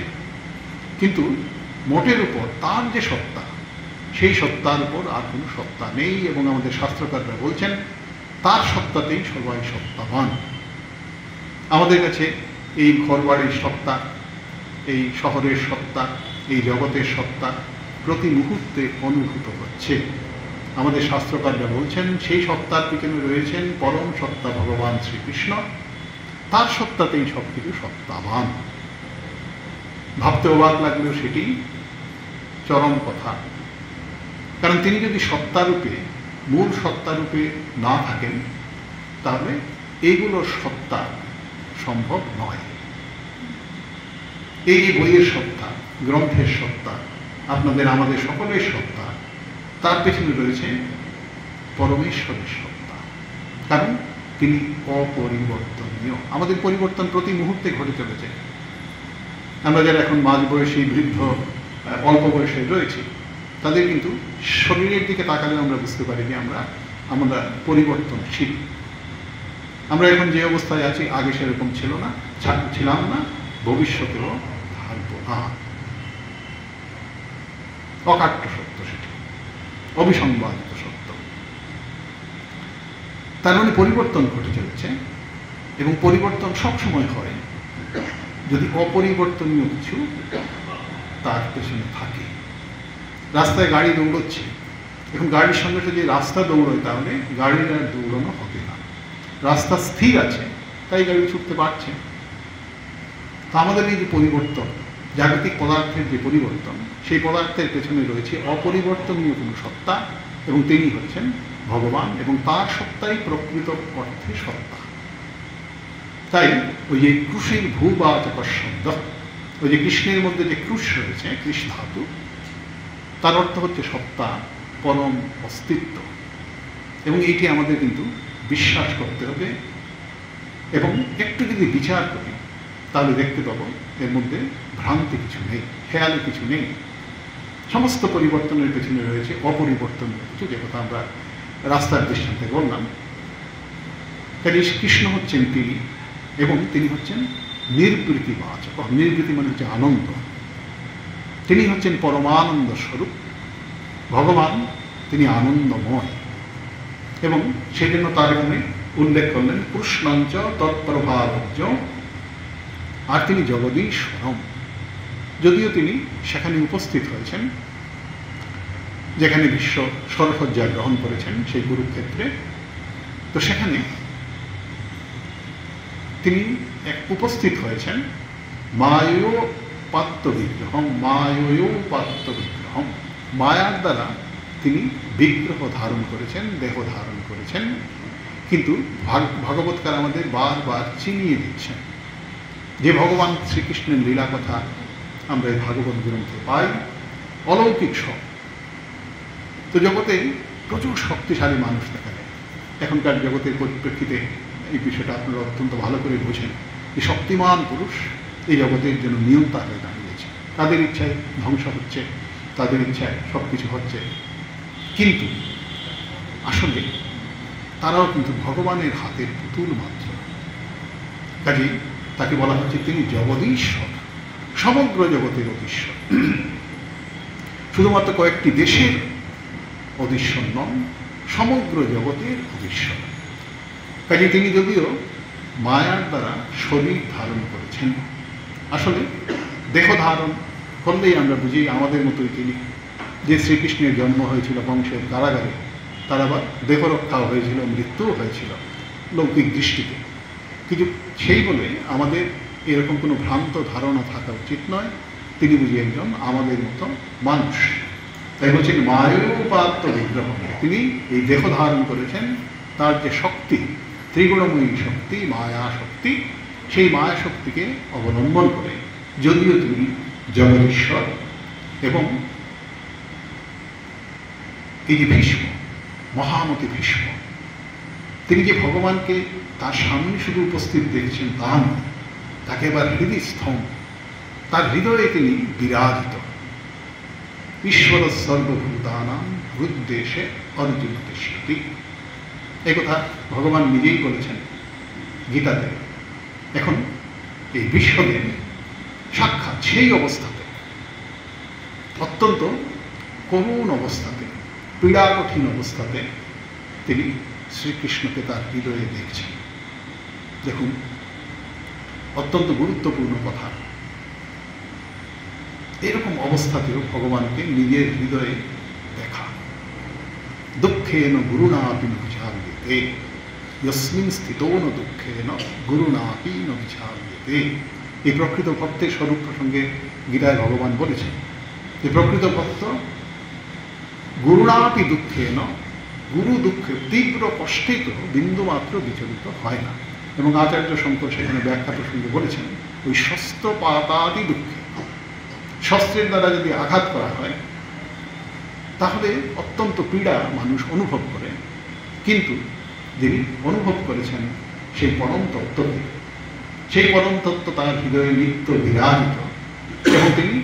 কিন্তু মোটের উপর তার যে সত্তা, সেই সত্তার উপর আর কোনো সত্তা নেই। এবং আমাদের শাস্ত্রকাররা বলছেন তার সত্তাতেই সবাই সত্তাবান। আমাদের কাছে এই ঘরবাড়ির সত্তা, এই শহরের সত্তা, এই জগতের সত্তা প্রতি মুহূর্তে অনুভূত হচ্ছে। আমাদের শাস্ত্রকাররা বলছেন সেই সত্তার পিছনে রয়েছেন পরম সত্তা ভগবান শ্রীকৃষ্ণ। তার সত্তাতেই সব কিছু সত্তাবান। ভাবতে অবাক লাগলেও সেটি চরম কথা। কারণ তিনি যদি সত্তারূপে, মূল সত্তারূপে না থাকেন, তাহলে এইগুলোর সত্তা সম্ভব নয়। এই বইয়ের সত্তা, গ্রন্থের সত্তা, আপনাদের আমাদের সকলের সত্তা, তার পেছনে রয়েছে পরমেশ্বরের সত্তা। কারণ তিনি অপরিবর্তনীয়। আমাদের পরিবর্তন প্রতি মুহূর্তে ঘটে চলেছে। আমরা যারা এখন মাঝ বয়সী, বৃদ্ধ, অল্প বয়সে রয়েছি, তাদের কিন্তু শরীরের দিকে তাকালে আমরা বুঝতে পারি যে আমরা পরিবর্তনশীল। আমরা এখন যে অবস্থায় আছি আগে সেরকম ছিলাম না, ভবিষ্যতেও থাকবো না। অকাট্য সত্য সেটি, অবিসংবাদিত সত্য। তার মানে পরিবর্তন ঘটে চলেছে। এবং পরিবর্তন সবসময় হয় যদি অপরিবর্তনীয় কিছু তার পেছনে থাকে। রাস্তায় গাড়ি দৌড়চ্ছে, এখন গাড়ির সঙ্গে যদি রাস্তা দৌড়য় তাহলে গাড়ির আর দৌড়ানো হবে না। রাস্তা স্থির আছে তাই গাড়ি ছুটতে পারছে। তা আমাদের এই যে পরিবর্তন, জাগতিক পদার্থের যে পরিবর্তন, সেই পদার্থের পেছনে রয়েছে অপরিবর্তনীয় কোনো সত্তা, এবং তিনি হচ্ছেন ভগবান। এবং তার সত্তাই প্রকৃত অর্থে সত্তা। তাই ওই যে কৃষির ভূবাচক শব্দ, ওই যে কৃষ্ণের মধ্যে যে কৃষ রয়েছে, কৃষ ধাতু, তার অর্থ হচ্ছে সত্তা, পরম অস্তিত্ব। এবং এইটি আমাদের কিন্তু বিশ্বাস করতে হবে। এবং একটু যদি বিচার করি, তাহলে দেখতে পাবো এর মধ্যে ভ্রান্তি কিছু নেই, খেয়ালে কিছু নেই। সমস্ত পরিবর্তনের পেছনে রয়েছে অপরিবর্তনের কিছু, যে কথা আমরা রাস্তার দৃষ্টান্তে বললাম। কাজে কৃষ্ণ হচ্ছেন তিনি, এবং তিনি হচ্ছেন নির্বৃতিবাচক। নির্বৃতি মানে হচ্ছে আনন্দ। তিনি হচ্ছেন পরমানন্দ স্বরূপ ভগবান, তিনি আনন্দময়। এবং সেই জন্য তার এখানে উল্লেখ করলেন কৃষ্ণঞ্চ তৎপ্রভাবজ্ঞ, আর তিনি জগদীশ্বরম। যদিও তিনি সেখানে উপস্থিত হয়েছেন যেখানে বিশ্ব সরসজ্জা গ্রহণ করেছেন, সেই কুরুক্ষেত্রে, তো সেখানে তিনি উপস্থিত হয়েছেন মায়োপাত্য বিগ্রহম, মায়োপাত্য বিগ্রহম, মায়ার দ্বারা তিনি বিগ্রহ ধারণ করেছেন, দেহ ধারণ করেছেন। কিন্তু ভগবৎকার আমাদের বারবার চিনিয়ে দিচ্ছেন যে ভগবান শ্রীকৃষ্ণের লীলা কথা আমরা এই ভাগবত গ্রন্থে পাই, অলৌকিক সব। তো জগতে প্রচুর শক্তিশালী মানুষ দেখা যায়। এখনকার জগতের পরিপ্রেক্ষিতে এই বিষয়টা আপনারা অত্যন্ত ভালো করে বোঝেন। এই শক্তিমান পুরুষ এই জগতের জন্য নিয়ন্তা হয়ে দাঁড়িয়েছে। তাদের ইচ্ছায় ধ্বংস হচ্ছে, তাদের ইচ্ছায় সব কিছু হচ্ছে, কিন্তু আসলে তারাও কিন্তু ভগবানের হাতের পুতুল মাত্র। কাজেই তাকে বলা হচ্ছে তিনি জগদীশ্বর, সমগ্র জগতের অধীশ্বর। শুধুমাত্র কয়েকটি দেশের অধীশ্বর নন, সমগ্র জগতের অধীশ্বর। কাজে তিনি যদিও মায়ার দ্বারা শরীর ধারণ করেছেন, আসলে দেহ ধারণ করলেই আমরা বুঝি আমাদের মতোই তিনি। যে শ্রীকৃষ্ণের জন্ম হয়েছিল বংশের কারাগারে, তার আবার দেহ রক্ষাও হয়েছিল, মৃত্যুও হয়েছিল লৌকিক দৃষ্টিতে। কিন্তু সেই বলে আমাদের এরকম কোনো ভ্রান্ত ধারণা থাকা উচিত নয়। তিনি বুঝি একজন আমাদের মতো মানুষ। তাই বলছেন মায়োপাত্য বিগ্রহ, তিনি এই দেহ ধারণ করেছেন। তার যে শক্তি, ত্রিগুণময়ী শক্তি, মায়া শক্তি, সেই মায়া শক্তিকে অবলম্বন করে যদিও তিনি জগদীশ্বর। এবং এই যে ভীষ্ম, মহামতি ভীষ্ম, তিনি যে ভগবানকে তার সামনে শুধু উপস্থিত দেখছেন তা নয়, তাকে এবার হৃদয়স্থম, তার হৃদয়ে তিনি বিরাজিত। ঈশ্বর সর্বভূতানাং হৃদ্দেশে অর্জুন তিষ্ঠতি, এই কথা ভগবান নিজেই বলেছেন গীতাতে। এখন এই বিশ্বদেব সাক্ষাৎ সেই অবস্থাতে, অত্যন্ত করুণ অবস্থাতে, পীড়া কঠিন অবস্থাতে তিনি শ্রীকৃষ্ণকে তার হৃদয়ে দেখছেন। দেখুন, অত্যন্ত গুরুত্বপূর্ণ কথা। এরকম অবস্থাতেও ভগবানকে নিজের হৃদয়ে দেখা। দুঃখেন গুরুণাপি ন বিচার্যতে, যস্মিন স্থিতো ন দুঃখেন গুরুণাপি ন বিচার্যতে। এই প্রকৃত ভক্তের স্বরূপ প্রসঙ্গে গীতায় ভগবান বলেছেন যে প্রকৃত ভক্ত গুরুণাপি দুঃখেন, গুরু দুঃখে তীব্র কষ্টে তো বিন্দুমাত্র বিচলিত হয় না। এবং আচার্য শঙ্কর সেখানে ব্যাখ্যা প্রসঙ্গে বলেছেন ওই শস্ত্রপাতাদি দুঃখে, শস্ত্রের দ্বারা যদি আঘাত করা হয় তাহলে অত্যন্ত পীড়া মানুষ অনুভব করে, কিন্তু যিনি অনুভব করেছেন সেই পরম তত্ত্বকে, সেই পরম তত্ত্ব তার হৃদয়ে নিত্য বিরাজিত, এবং তিনি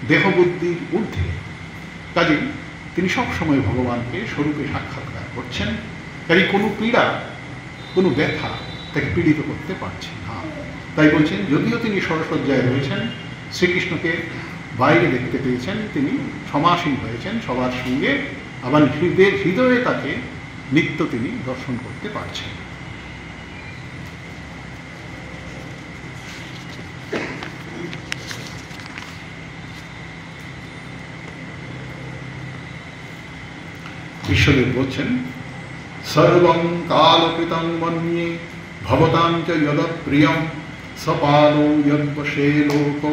দেহবুদ্ধির ঊর্ধ্বে। কাজেই তিনি সবসময় ভগবানকে স্বরূপে সাক্ষাৎকার করছেন। কাজে কোনো পীড়া, কোনো ব্যথা তাকে পীড়িত করতে পারছে না। তাই বলছেন যদিও তিনি সরসজ্জায় রয়েছেন, শ্রীকৃষ্ণকে বাইরে দেখতে পেয়েছেন, তিনি সমাসীন হয়েছেন সবার সঙ্গে, আবার হৃদয়ে তাকে নিত্য তিনি দর্শন করতে পারছেন। বিশ্বদেব বলছেন সর্বং কালকৃতং মন্যে ভবতাং চ যদপ্রিয়ং সপালো যদ্বশে লোক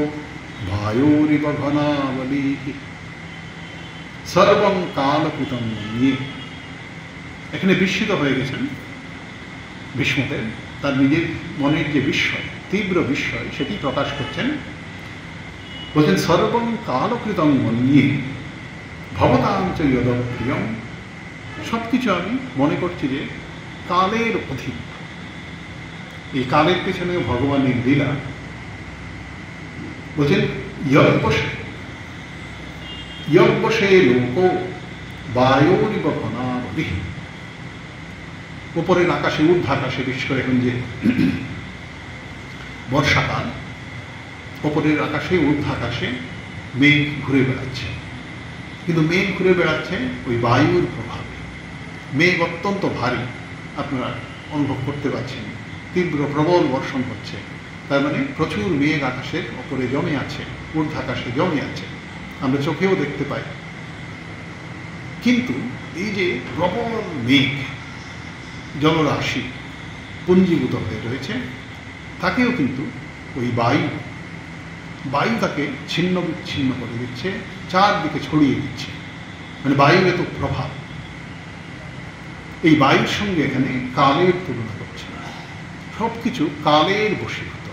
ভায়োরিব ঘনাবলী। সর্বং কালকৃতং মন্যে, এখানে বিস্মিত হয়ে গেছেন ভীষ্মদেব। তার নিজের মনের যে বিস্ময়, তীব্র বিস্ময়, সেটি প্রকাশ করছেন। বলছেন সর্বং কালকৃতং মন্যে ভবতাং চ যদপ্রিয়ং, সবকিছু আমি মনে করছি যে কালের অধীন। এই কালের পেছনে ভগবানের লীলা, বলছেন ইয়বসে লোক বায়োরিব ঘনাবলি। উপরের আকাশে, ঊর্ধ্বাকাশে, বিশেষ করে এখন যে বর্ষাকাল, উপরের আকাশে, ঊর্ধ্বাকাশে মেঘ ঘুরে বেড়াচ্ছে, কিন্তু মেঘ ঘুরে বেড়াচ্ছে ওই বায়ুর প্রভাবে। মেঘ অত্যন্ত ভারী, আপনারা অনুভব করতে পারছেন, তীব্র প্রবল বর্ষণ হচ্ছে, তার মানে প্রচুর মেঘ আকাশের ওপরে জমে আছে, ঊর্ধ্বাকাশে জমে আছে, আমরা চোখেও দেখতে পাই। কিন্তু এই যে প্রবল মেঘ, জলরাশি পুঞ্জীভূত হয়ে রয়েছে, তাকেও কিন্তু ওই বায়ু তাকে ছিন্ন বিচ্ছিন্ন করে দিচ্ছে, চারদিকে ছড়িয়ে দিচ্ছে, মানে বায়ুর এত প্রভাব। এই বায়ুর সঙ্গে এখানে কালের তুলনা করছে, সবকিছু কালের বশীভূত।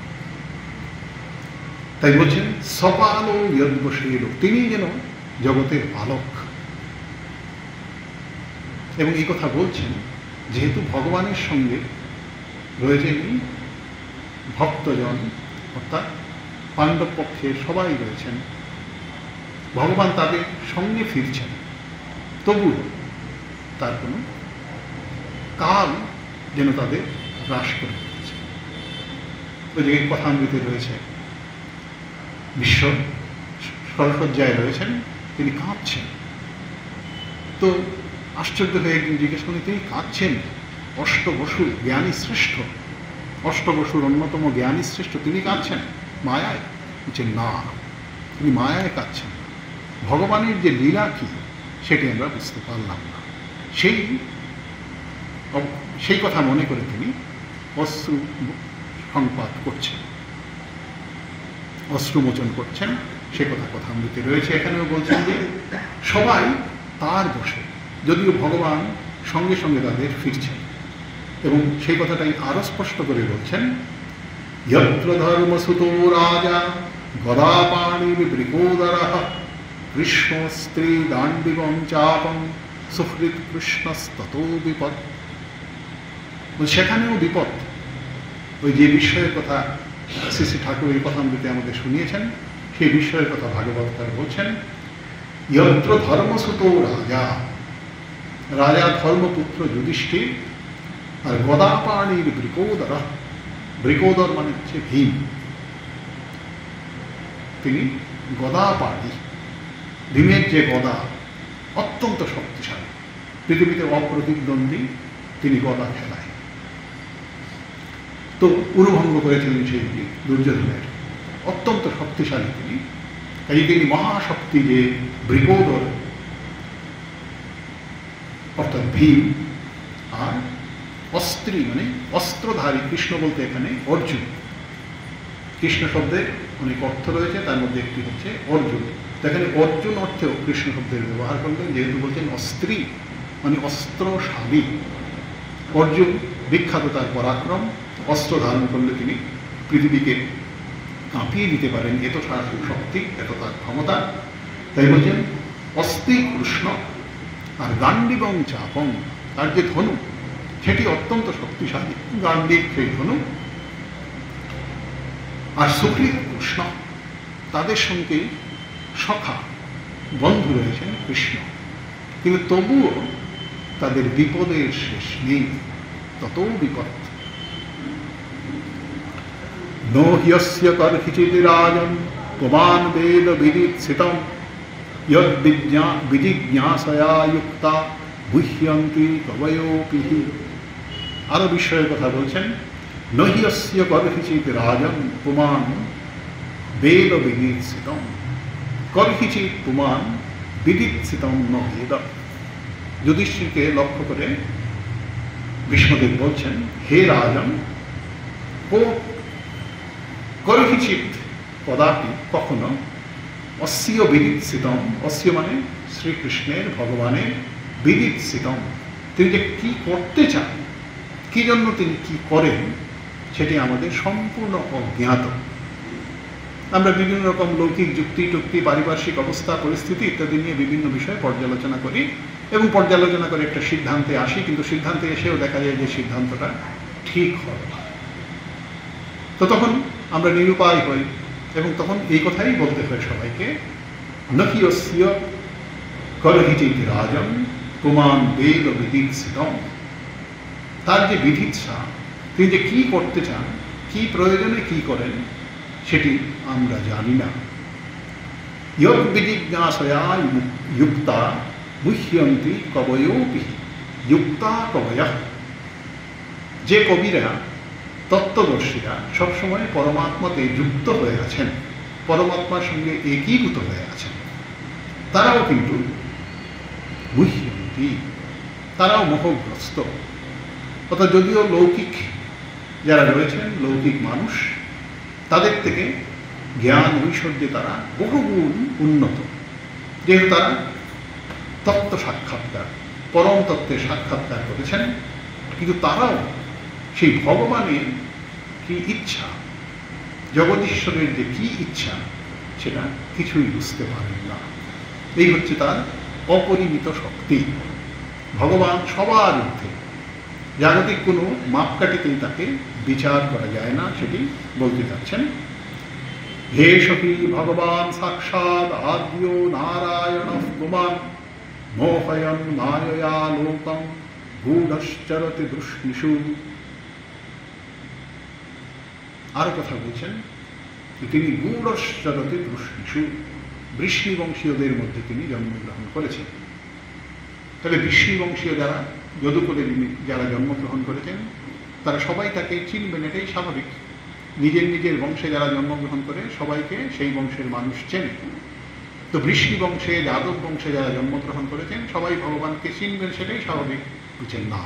তাই বলছেন সপালো ইয়দ্বশীল, তিনি যেন জগতের পালক। এবং এই কথা বলছেন যেহেতু ভগবানের সঙ্গে রয়েছেন ভক্তজন, অর্থাৎ পাণ্ডব পক্ষের সবাই রয়েছেন, ভগবান তাদের সঙ্গে ফিরছেন, তবুও তার কোনো কাল যেন তাদের হ্রাস করে দিচ্ছে। ওই যে কথামৃতে রয়েছে, বিশ্ব সরসজ্জায় রয়েছেন, তিনি কাঁদছেন। তো আশ্চর্য হয়ে একদিন জিজ্ঞেস করেন, তিনি কাঁদছেন? অষ্টবসু জ্ঞানী শ্রেষ্ঠ, অষ্টবসুর অন্যতম জ্ঞানী শ্রেষ্ঠ, তিনি কাঁদছেন মায়ায়? বলছেন না, তিনি মায়ায় কাঁদছেন। ভগবানের যে লীলা কি সেটি আমরা বুঝতে পারলাম না, সেই কথা মনে করে তিনি অশ্রু সংপাত করছেন, অশ্রুমোচন করছেন। সে কথামৃতে রয়েছে। এখানেও বলছেন যে সবাই তার বসে, যদিও ভগবান সঙ্গে সঙ্গে তাদের ফিরছেন। এবং সেই কথাটাই আরো স্পষ্ট করে বলছেন, যত্র ধর্মসুতো রাজা গদাপাণির বৃকোদরঃ কৃষ্ণ স্ত্রী দাণ্ডিবং চাপং সুহৃদ কৃষ্ণস্ততো বিপদ। সেখানেও বিপদ। ওই যে বিষয়ের কথা শ্রী শ্রী ঠাকুর এই কথামৃতে আমাদের শুনিয়েছেন, সেই বিষয়ের কথা ভাগবতকার বলছেন, যত্র ধর্মসুতো রাজা, রাজা ধর্মপুত্র যুধিষ্ঠির, আর গদাপাণির বৃকোদর, বৃকোদর মানে হচ্ছে ভীম, তিনি গদাপাণি। ভীমের যে গদা অত্যন্ত শক্তিশালী, পৃথিবীতে অপ্রতিদ্বন্দ্বী, তিনি গদা খেলায়। তো উরুভঙ্গ করেছিলেন সেই দুর্যোধনের, অত্যন্ত শক্তিশালী তিনি। এই তিনি মহাশক্তি যে বৃকোদর অর্থাৎ ভীম, আর অস্ত্রী মানে অস্ত্রধারী, কৃষ্ণ বলতে এখানে অর্জুন। কৃষ্ণ শব্দের অনেক অর্থ রয়েছে, তার মধ্যে একটি হচ্ছে অর্জুন। এখানে অর্জুন অর্থেও কৃষ্ণ শব্দের ব্যবহার করলেন, যেহেতু বলছেন অস্ত্রী মানে অস্ত্রশালী। অর্জুন বিখ্যাত তার পরাক্রম, অস্ত্র ধারণ করলে তিনি পৃথিবীকে কাঁপিয়ে দিতে পারেন, এত তার শক্তি, এত তার ক্ষমতা। তাই বলছেন অস্ত্রী কৃষ্ণ, আর গান্ডিবং চাপং, তার যে ধনু সেটি অত্যন্ত শক্তিশালী, গান্ডীব সেই ধনু। আর সুহৃদ কৃষ্ণ, তাদের সঙ্গে সখা বন্ধু রয়েছেন কৃষ্ণ, কিন্তু তবুও তাদের বিপদের শেষ নেই, তত বিপদ। নো হ্যস্য কর্হিচিৎ রাজन् পুমাन् বেদ বিদিৎসিতम् যদ্ বিজিজ্ঞাসয়া যুক্তা গুহ্যন্তি কবয়োপি। আরো বিষয়ের কথা বলছেন, ন হ্যস্য কর্হিচিৎ রাজन् পুমাन् বেদ বিদিৎসিতम्। কর্হিচিৎ পুমাन् বিদিৎসিতম ন বেদ। যুধিষ্ঠিরকে লক্ষ্য করে ভীষ্মদেব বলছেন, হে রাজন, কর্হিচিৎ কদাপি কখনো অস্য বিদিৎসিতম, অস্য মানে শ্রীকৃষ্ণের, ভগবানের, বিদিৎসিতম তিনি যে কি করতে চান, কি জন্য তিনি কি করেন, সেটি আমাদের সম্পূর্ণ অজ্ঞাত। আমরা বিভিন্ন রকম লৌকিক যুক্তি টুক্তি, পারিপার্শ্বিক অবস্থা পরিস্থিতি ইত্যাদি নিয়ে বিভিন্ন বিষয়ে পর্যালোচনা করি এবং পর্যালোচনা করে একটা সিদ্ধান্তে আসি, কিন্তু সিদ্ধান্তে এসেও দেখা যায় যে সিদ্ধান্তটা ঠিক হয়। তো তখন আমরা নিরুপায় হই, এবং তখন এই কথাই বলতে হয় সবাইকে, নকিয়স্য করহিচিত রাজম কুমান বেদ বিদিৎসিতম। তার যে বিধিৎসা, তিনি যে কি করতে চান, কি প্রয়োজনে কি করেন, সেটি আমরা জানি না। ইয়ৎ বিজিজ্ঞাসয়া যুক্তা মুহ্যন্তি কবয়োপি যুক্তা কবয়ঃ। যে কবিরা, তত্ত্বদর্শীরা সবসময় পরমাত্মাতে যুক্ত হয়ে আছেন, পরমাত্মার সঙ্গে একীভূত হয়ে আছেন, তারাও কিন্তু মুহ্যন্তি, তারাও মোহগ্রস্ত। অর্থাৎ যদিও লৌকিক যারা রয়েছেন, লৌকিক মানুষ, তাদের থেকে জ্ঞান ঐশ্বর্যে তারা বহুগুণ উন্নত, যেহেতু তারা তত্ত্ব সাক্ষাৎকার, পরম তত্ত্বের সাক্ষাৎকার করেছেন। কিন্তু তারাও সেই ভগবানের কি ইচ্ছা, জগদীশ্বরের যে কি ইচ্ছা, সেটা কিছুই বুঝতে পারেন না। এই হচ্ছে তার অপরিমিত শক্তি। ভগবান সবার ঊর্ধ্বে, জাগতিক কোনো মাপকাঠিতেই তাকে বিচার করা যায় না, সেটি বলতে যাচ্ছেন। হে সখী ভগবান সাক্ষাৎ আদ্য নারায়ণ পুমান মোহয়ন মায়য়া লোকম গূঢ়শ্চরতি দৃষ্ণিষু। আরো কথা বলছেন, তিনি গূঢ়শ্চরতি দৃষ্ণিষু, বৃষ্ণিবংশীয়দের মধ্যে তিনি জন্মগ্রহণ করেছেন। তাহলে বৃষ্ণিবংশীয় যারা, যদুকুলে যারা জন্মগ্রহণ করেছেন, তারা সবাই তাকে চিনবেন, এটাই স্বাভাবিক। নিজের নিজের বংশে যারা জন্মগ্রহণ করে সবাইকে সেই বংশের মানুষ চেনে। তো বৃষ্ণি বংশে, যাদব বংশে যারা জন্মগ্রহণ করেছেন সবাই ভগবানকে চিনবেন, সেটাই স্বাভাবিক। বুঝছেন না,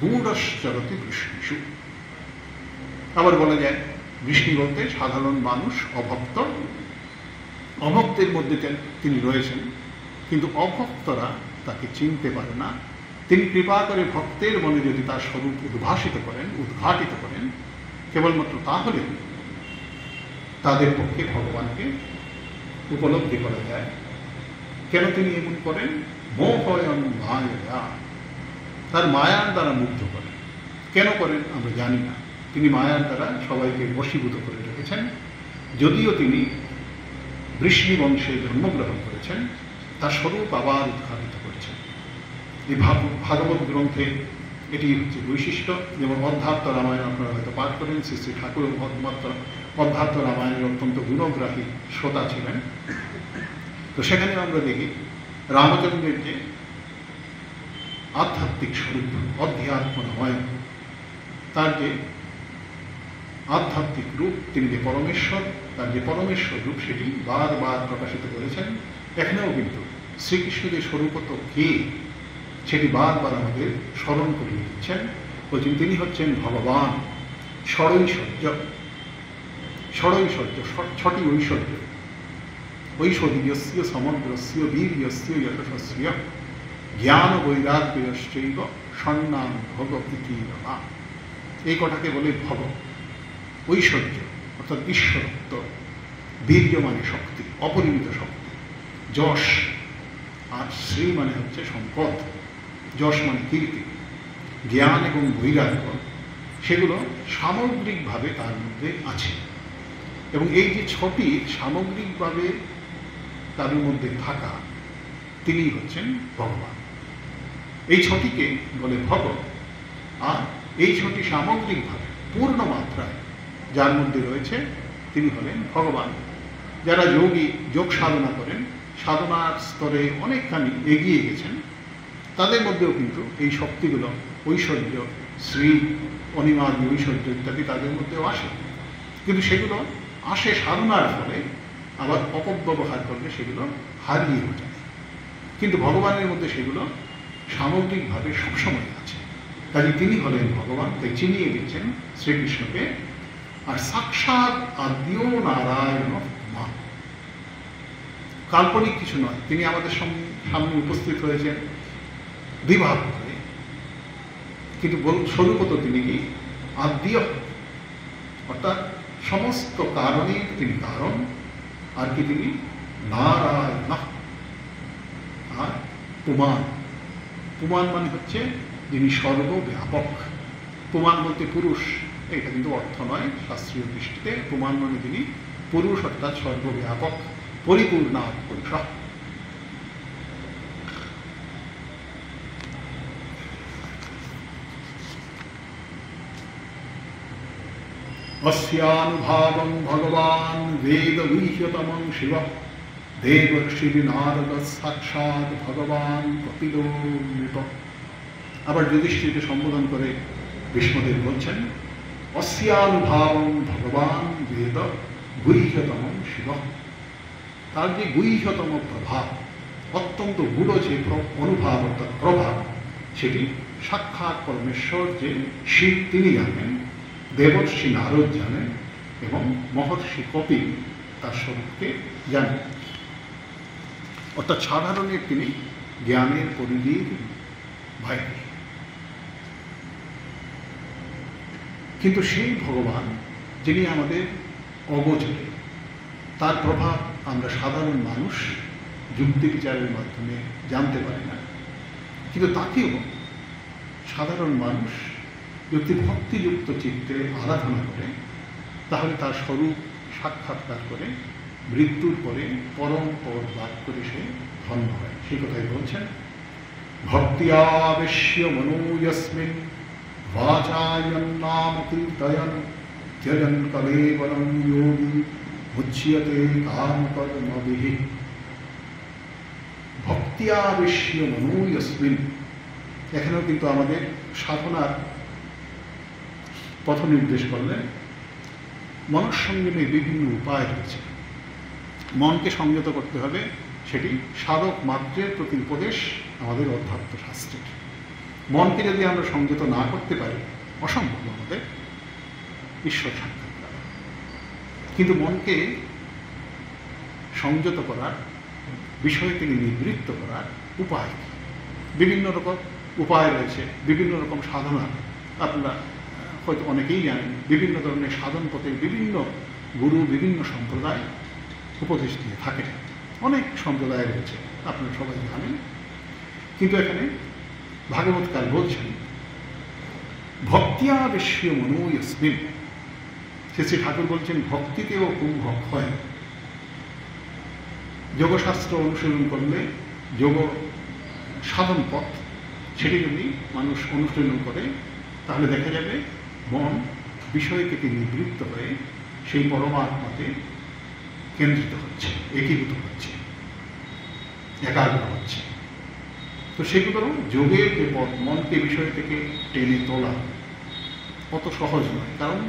গূঢ়শ্চরতি বৃষ্ণিষু। আবার বলা যায় বৃষ্ণি বলতে সাধারণ মানুষ, অভক্ত। অভক্তের মধ্যে তিনি রয়েছেন, কিন্তু অভক্তরা তাকে চিনতে পারে না। তিনি কৃপা করে ভক্তের মনে যদি তার স্বরূপ উদ্ভাসিত করেন, উদ্ঘাটিত করেন, কেবলমাত্র তাহলে তাদের পক্ষে ভগবানকে উপলব্ধি করা যায়। কেন তিনি এমন করেন? মোহয়ন মায়া, তার মায়ার দ্বারা মুগ্ধ করেন। কেন করেন আমরা জানি না। তিনি মায়ার দ্বারা সবাইকে বশীভূত করে রেখেছেন। যদিও তিনি বৃষ্ণি বংশে জন্মগ্রহণ করেছেন, তার স্বরূপ আবার উদ্ঘাটিত করেছেন। এই ভাগবত গ্রন্থে এটি হচ্ছে বৈশিষ্ট্য। যেমন অধ্যাত্ম রামায়ণ আপনারা হয়তো পাঠ করেন, শ্রী শ্রী ঠাকুর অধ্যাত্ম রামায়ণের অত্যন্ত গুণগ্রাহী শ্রোতা ছিলেন। তো সেখানে আমরা দেখি রামচন্দ্রের যে আধ্যাত্মিক স্বরূপ, অধ্যাত্ম রামায়ণ, তার যে আধ্যাত্মিক রূপ, তিনি যে পরমেশ্বর, তার যে পরমেশ্বর রূপ, সেটি বারবার প্রকাশিত করেছেন। এখানেও কিন্তু শ্রীকৃষ্ণ যে স্বরূপত কে, সেটি বারবার আমাদের স্মরণ করিয়ে দিচ্ছেন। বলছেন তিনি হচ্ছেন ভগবান, ষড়ৈশ্বর্য। ষড়ৈশ্বর্য, ছটি ঐশ্বর্য। ঐশ্বর্যস্য সমগ্রস্য বীর্যস্য যশস্য জ্ঞান বৈরাগ্যশ্চৈব সন্নাম ভগ ইতি রমা। এই কথাকে বলে ভগ। ঐশ্বর্য অর্থাৎ ঈশ্বরত্ব, বীর্য মানে শক্তি, অপরিমিত শক্তি, যশ, আর শ্রী মানে হচ্ছে সম্পদ, যশ মানে কীর্তি, জ্ঞান এবং বৈরাগ্য, সেগুলো সামগ্রিকভাবে তার মধ্যে আছে। এবং এই যে ছটি সামগ্রিকভাবে তার মধ্যে থাকা, তিনি হচ্ছেন ভগবান। এই ছটিকে বলে ভগ। আর এই ছটি সামগ্রিকভাবে পূর্ণ মাত্রায় যার মধ্যে রয়েছে, তিনি হলেন ভগবান। যারা যোগী, যোগ সাধনা করেন, সাধনার স্তরে অনেকখানি এগিয়ে গেছেন, তাদের মধ্যেও কিন্তু এই শক্তিগুলো, ঐশ্বর্য, শ্রী, অনিমাদি ঐশ্বর্য ইত্যাদি তাদের মধ্যেও আসে। কিন্তু সেগুলো আসে সাধনার ফলে, আবার অপব্যবহার করলে সেগুলো হারিয়েও যায়। কিন্তু ভগবানের মধ্যে সেগুলো সামগ্রিকভাবে সবসময় আছে। কাজে তিনি হলেন ভগবান, তাই চিনিয়ে দিচ্ছেন শ্রীকৃষ্ণকে। আর সাক্ষাৎ আদ্য নারায়ণ মা, কাল্পনিক কিছু নয়। তিনি আমাদের সামনে উপস্থিত হয়েছেন বিভাগ করে, কিন্তু স্বরূপত তিনি কি আদ্য, অর্থাৎ সমস্ত কারণের তিনি কারণ। আর কি তিনি নারায়ণ। আর পুমান, পুমান মানে হচ্ছে যিনি সর্বব্যাপক। পুমান বলতে পুরুষ, এটা কিন্তু অর্থ নয় শাস্ত্রীয় দৃষ্টিতে। পুমান মানে যিনি পুরুষ অর্থাৎ সর্বব্যাপক, পরিপূর্ণাৎ পুরুষ। अस्यानुभावं भगवान् वेदवीह्यतमं शिव देवर्षिर्नारद साक्षात् भगवान् कपिलो नृप। আবার যুধিষ্ঠিরকে সম্বোধন করে ভীষ্মদেব বলছেন, अस्यानुभावं भगवान् वेद গুহ্যতমং শিব। তার যে গুহ্যতম প্রভাব, অত্যন্ত গূঢ় যে অনুভাব অর্থাৎ প্রভাব, সেটি সাক্ষাৎ পরমেশ্বর যে শিব তিনি জানেন, দেবর্ষি নারদ জানেন এবং মহর্ষি কপিল তার স্বরূপকে জানেন। অর্থাৎ সাধারণের তিনি জ্ঞানের পরিধির বাইরে। কিন্তু সেই ভগবান যিনি আমাদের অগোচরে, তার প্রভাব আমরা সাধারণ মানুষ যুক্তি বিচারের মাধ্যমে জানতে পারি না, কিন্তু তাকেও সাধারণ মানুষ যদি ভক্তিযুক্ত চিত্তে আরাধনা করে, তাহলে তার স্বরূপ সাক্ষাৎকার করে মৃত্যুর পরে পরম পদ লাভ করে সে ধন্য হয়। সেই কথাই বলছেন, ভক্তিয়াবেশ্য মনোয়স্মিন वाचायन् नाम कीर्तयन् त्यजन् कलेवरं योगी मुच्यते कामकर्मभिः। ভক্তিয়াবেশ্য মনোয়স্মিন, এখানেও কিন্তু আমাদের সাধনার পথ নির্দেশ করলেন। মনঃসংযমের বিভিন্ন উপায় রয়েছে। মনকে সংযত করতে হবে, সেটি সাধক মাত্রের প্রতি উপদেশ আমাদের অধ্যাত্ম শাস্ত্রের। মনকে যদি আমরা সংযত না করতে পারি, অসম্ভব আমাদের ঈশ্বর সাক্ষাৎকার। কিন্তু মনকে সংযত করার, বিষয় থেকে নিবৃত্ত করার উপায় কি? বিভিন্ন রকম উপায় রয়েছে, বিভিন্ন রকম সাধনা। আপনারা হয়তো অনেকেই জানেন, বিভিন্ন ধরনের সাধন পথে বিভিন্ন গুরু, বিভিন্ন সম্প্রদায় উপদেশ দিয়ে থাকেন। অনেক সম্প্রদায় রয়েছে, আপনারা সবাই জানেন। কিন্তু এখানে ভাগবতকার বলছেন, ভক্তিয়াবেশ্য মনোয়স্মিন। শ্রী ঠাকুর বলছেন, ভক্তিতেও কুম্ভক হয়। যোগশাস্ত্র অনুশীলন করলে, যোগ সাধন পথ, সেটি যদি মানুষ অনুশীলন করে, তাহলে দেখা যাবে মন বিষয় থেকে নিবৃত্ত হয়ে সেই পরমাত্মাতে কেন্দ্রিত হচ্ছে, একীভূত হচ্ছে, একাগ্র হচ্ছে। তো সেগুলো যোগের যে পথ, মনকে বিষয় থেকে টেনে তোলা অত সহজ নয়। কারণ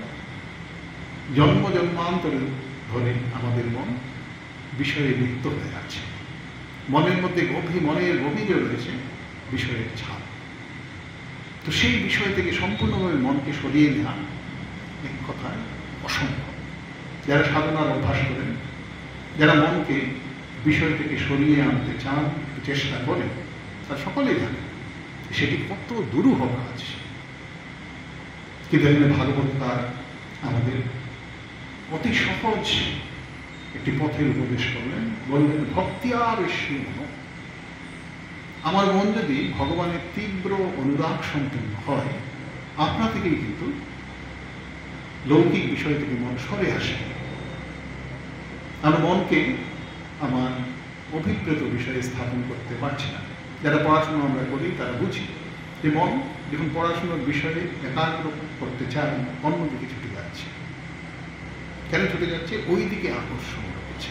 জন্ম জন্মান্তরে ধরে আমাদের মন বিষয়ে লিপ্ত হয়ে আছে। মনের মধ্যে মনের গভীরে রয়েছে বিষয়ের ছাপ। তো সেই বিষয় থেকে সম্পূর্ণভাবে মনকে সরিয়ে নেওয়া এক কথায় অসম্ভব। যারা সাধনার অভ্যাস করেন, যারা মনকে বিষয় থেকে সরিয়ে আনতে চান, চেষ্টা করেন, তারা সকলেই জানে সেটি কত দুরূহ কাজ। কিন্তু এখানে ভাগবতকার আমাদের অতি সহজ একটি পথের উপদেশ করলেন। বললেন, ভক্তিয়াবেশ্য মন। আমার মন যদি ভগবানের তীব্র অনুরাগ সম্পন্ন হয়, আপনা থেকেই কিন্তু লৌকিক বিষয় থেকে মন সরে আসে। আমার মনকে আমার অভিপ্রেত বিষয়ে স্থাপন করতে পারছি না। যারা পড়াশোনা আমরা করি তারা বুঝি যে মন যখন পড়াশোনার বিষয়ে একাগ্র করতে চায়, অন্যদিকে ছুটে যাচ্ছে। কেন ছুটে যাচ্ছে? ওই দিকে আকর্ষণ রয়েছে।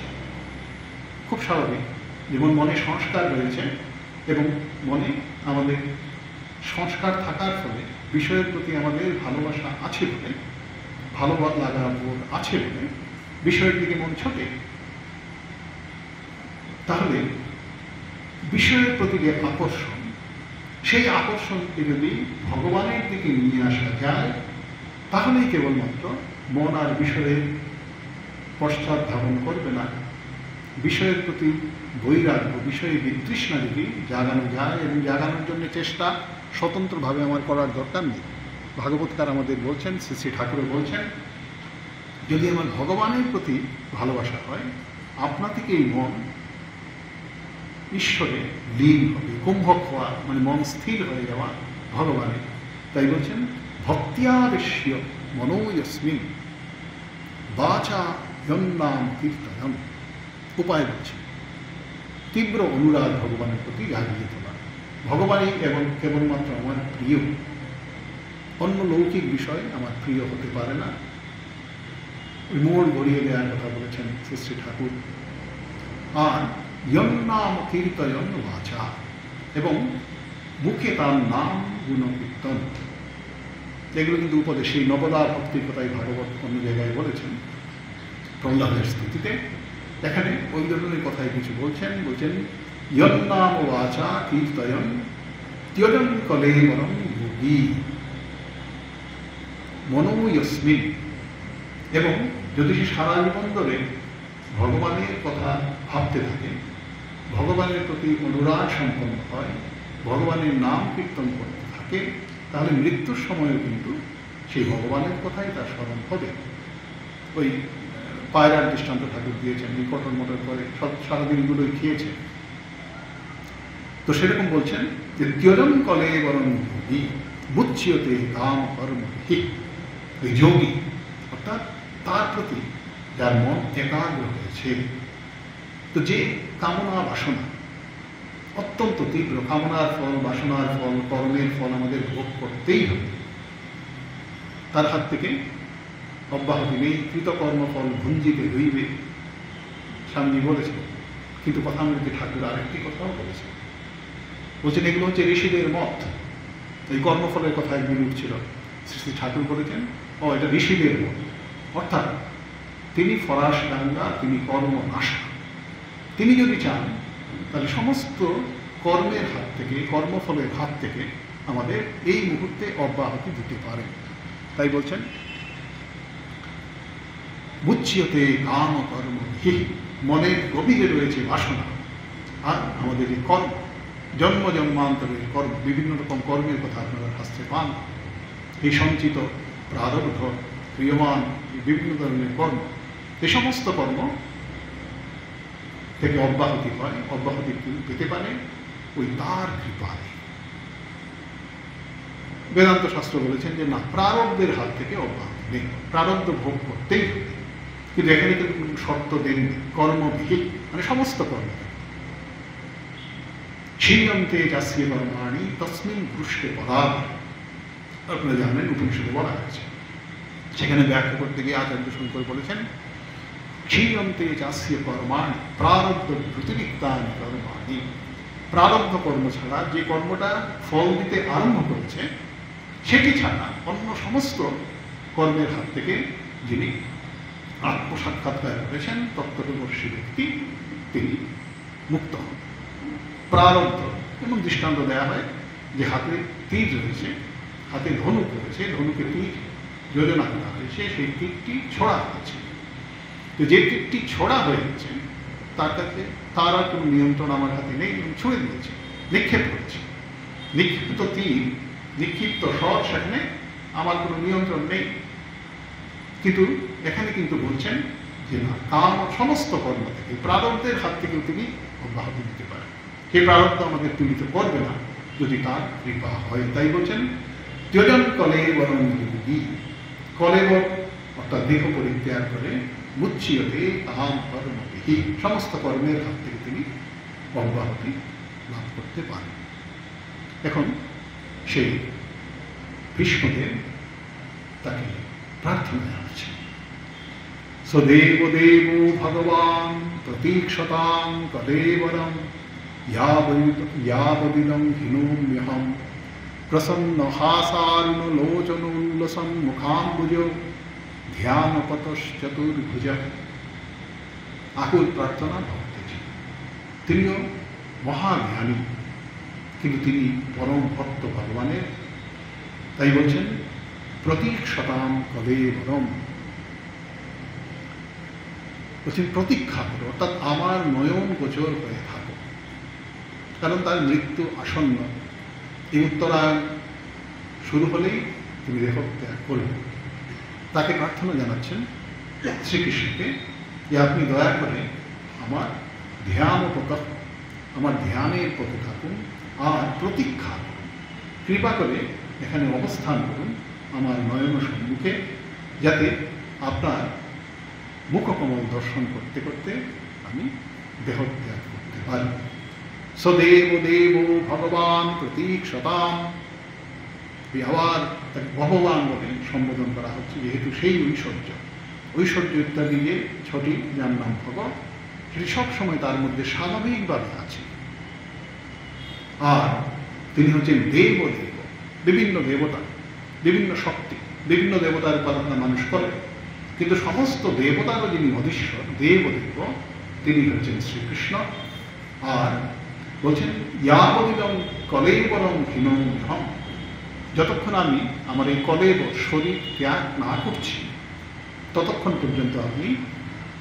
খুব স্বাভাবিক, যেমন মনে সংস্কার রয়েছে এবং মনে আমাদের সংস্কার থাকার ফলে বিষয়ের প্রতি আমাদের ভালোবাসা আছে বলে, ভালো লাগা বোধ আছে বলে বিষয়ের দিকে মন ছোটে। তাহলে বিষয়ের প্রতি যে আকর্ষণ, সেই আকর্ষণকে যদি ভগবানের দিকে নিয়ে আসা যায়, তাহলেই কেবলমাত্র মন আর বিষয়ের পশ্চাৎ ধারণ করবে না। বিষয়ের প্রতি বৈরাগ্য, বিষয়ে বিতৃষ্ণা যদি জাগানো যায়, এবং জাগানোর জন্য চেষ্টা স্বতন্ত্রভাবে আমার করার দরকার নেই। ভাগবতকার আমাদের বলছেন, শ্রী শ্রী ঠাকুরও বলছেন, যদি আমার ভগবানের প্রতি ভালোবাসা হয়, আপনা থেকেই মন ঈশ্বরে লীন হবে। কুম্ভক হওয়া মানে মন স্থির হয়ে যাওয়া ভগবানের। তাই বলছেন, ভক্তিয়াবেশ্য মনোয়স্মিন বাচা নাম কীর্তন উপায় বলছে তীব্র অনুরাগ ভগবানের প্রতি জাগিয়ে তোলা। ভগবানই কেবলমাত্র আমার প্রিয়, অন্য লৌকিক বিষয় আমার প্রিয় হতে পারে না। ওই মোড় গড়িয়ে দেওয়ার কথা বলেছেন শ্রী শ্রী ঠাকুর। আর নাম কীর্তন বাচা, এবং মুখে তার নাম গুণকীর্তন, এগুলো কিন্তু উপদেশ। সেই নবদা ভক্তির কথাই ভাগবত অন্য জায়গায় বলেছেন প্রহ্লাদের স্তুতিতে। এখানে ওই ধরনের কথায় কিছু বলছেন নাম বাচা কীর্তয়ন ত্যজন কলেবরম যোগী মনোয়স্মিন। এবং যদি সে সারা জীবন ধরে ভগবানের কথা ভাবতে থাকে, ভগবানের প্রতি অনুরাগ সম্পন্ন হয়, ভগবানের নাম কীর্তন করতে থাকে, তাহলে মৃত্যুর সময়ও কিন্তু সেই ভগবানের কথাই তার স্মরণ হবে। ওই পায়রার দৃষ্টান্ত ঠাকুর দিয়েছেন, এই কটন মটর করে সারাদিনগুলোই খেয়েছে। তো সেরকম বলছেন যে ত্যজন কলে বরং যোগী মুচ্যতে কাম কর্ম হি। ওই যোগী অর্থাৎ তার প্রতি যার মন একাগ্র হয়েছে, তো যে কামনা বাসনা অত্যন্ত তীব্র, কামনার ফল, বাসনার ফল, কর্মের ফল আমাদের ভোগ করতেই হবে, তার হাত থেকে অব্যাহতি নেই। কৃতকর্মফল ভুঞ্জিতে হইবে, স্বামী বলেছেন। কিন্তু কথামৃতি ঠাকুর আরেকটি কথাও বলেছেন, বলছেন এগুলো হচ্ছে ঋষিদের মত। এই কর্মফলের কথা একদিন উঠছিল, শ্রী ঠাকুর বলেছেন এটা ঋষিদের মত, অর্থাৎ তিনি ফরাস গঙ্গা, তিনি কর্মনাশা। তিনি যদি চান তাহলে সমস্ত কর্মের হাত থেকে, কর্মফলের হাত থেকে আমাদের এই মুহূর্তে অব্যাহতি দিতে পারেন। তাই বলছেন মুচ্যতে কাম কর্ম হি, মনের গভীরে রয়েছে বাসনা। আর আমাদের এই কর্ম, জন্ম জন্মান্তরের কর্ম, বিভিন্ন রকম কর্মের কথা আপনারা শাস্ত্রে পান। এই সঞ্চিত প্রারব্ধ, ক্রিয়মান বিভিন্ন ধরনের কর্ম, এই সমস্ত কর্ম থেকে অব্যাহতি হয়। অব্যাহতি পেতে পারে ওই তার কৃপায়। বেদান্ত শাস্ত্র বলেছেন যে না, প্রারব্ধের হাত থেকে অব্যাহতি নেই, প্রারব্ধ ভোগ করতেই হবে। কিন্তু এখানে কিন্তু কোনো শর্ত দেননি, কর্মবিহীন, মানে সমস্ত কর্ম। ক্ষীয়ন্তে যাস্যে কর্মাণি তস্মিন পুরুষে পদাব, আপনারা জানেন উপনিষদে বলা হয়েছে। সেখানে ব্যাখ্যা করতে গিয়ে আচার্য শঙ্কর বলেছেন ক্ষীয়ন্তে যাস্যে কর্মাণি প্রারব্ধ ব্যতিরিক্তানি কর্মাণি। প্রারব্ধ কর্ম ছাড়া যে কর্মটা ফল দিতে আরম্ভ করেছে সেটি ছাড়া অন্য সমস্ত কর্মের হাত থেকে যিনি আত্মসাক্ষাৎকার করেছেন তত্ত্বদর্শী ব্যক্তি, তিনি মুক্ত হন। প্রারব্ধ এবং দৃষ্টান্ত দেওয়া হয় যে হাতে তীর রয়েছে, হাতে ধনুক রয়েছে, ধনুকে তীর যোজনা করা হয়েছে, সেই তীরটি ছোড়া হয়েছে। তো যে তীরটি ছোড়া হয়ে গেছে তার কাছে তার আর কোনো নিয়ন্ত্রণ আমার হাতে নেই, এবং ছুঁড়ে দিয়েছে, নিক্ষেপ করেছে। নিক্ষিপ্ত তীর, নিক্ষিপ্ত স্বর, সেখানে আমার কোনো নিয়ন্ত্রণ নেই। কিন্তু এখানে কিন্তু বলছেন যে না, কাম সমস্ত কর্ম থেকে, প্রারব্ধের হাত থেকেও তিনি অব্যাহতি দিতে পারেন। সেই প্রারব্ধ আমাদের পীড়িত করবে না যদি তার কৃপা হয়। তাই বলছেন ত্যজন কলেবরং যোগী, কলেবর অর্থাৎ দেহ পরিত্যাগ করে মুচ্যতে কাম কর্মবিহি, সমস্ত কর্মের হাত থেকে তিনি অব্যাহতি লাভ করতে পারেন। এখন সেই কৃষ্ণদেব তাকে প্রার্থনা জানাচ্ছে, সদেব দেব ভগবান প্রতীক্ষতাং কলেবরম यावदिदं हिनोम्यहं प्रसन्नहासारुणलोचनोल्लसन्मुखाम्बुजो ध्यानपतश्चतुर्भुज। আকুল প্রার্থনা ভক্তের। তিনিও মহাজ্ঞানী, কিন্তু তিনি পরম ভক্ত ভগবানের। তাই বলছেন প্রতীক্ষতাং কলেবরম, বলছেন প্রতীক্ষা করো, অর্থাৎ আমার নয়ন গোচর হয়ে থাকো, কারণ তার মৃত্যু আসন্ন। এই উত্তরায়ণ শুরু হলেই তিনি দেহত্যাগ করবেন। তাকে প্রার্থনা জানাচ্ছেন শ্রীকৃষ্ণকে যে আপনি দয়া করে আমার ধ্যানপত, আমার ধ্যানের পথে থাকুন, আর প্রতীক্ষা করুন, কৃপা করে এখানে অবস্থান করুন আমার নয়ন সম্মুখে, যাতে আপনার মুখকমল দর্শন করতে করতে আমি দেহত্যাগ করতে পারি। সদেব দেব ভগবান প্রতীক্ষতাম, আবার তাকে ভগবান বলে সম্বোধন করা হচ্ছে, যেহেতু সেই ঐশ্বর্য ইত্যাদি যে ছটি, যার নাম ভগৎ, সেটি সবসময় তার মধ্যে স্বাভাবিকভাবে আছে। আর তিনি হচ্ছেন দেবদেব, বিভিন্ন দেবতা, বিভিন্ন শক্তি, বিভিন্ন দেবতার উপাসনা মানুষ করে, কিন্তু সমস্ত দেবতারও যিনি অধীশ্বর দেবদেব, তিনি হচ্ছেন শ্রীকৃষ্ণ। আর বলছেন ইয়াবদিদং কলেবরং হীনম, যতক্ষণ আমি আমার এই কলেব শরীর ত্যাগ না করছি ততক্ষণ পর্যন্ত আপনি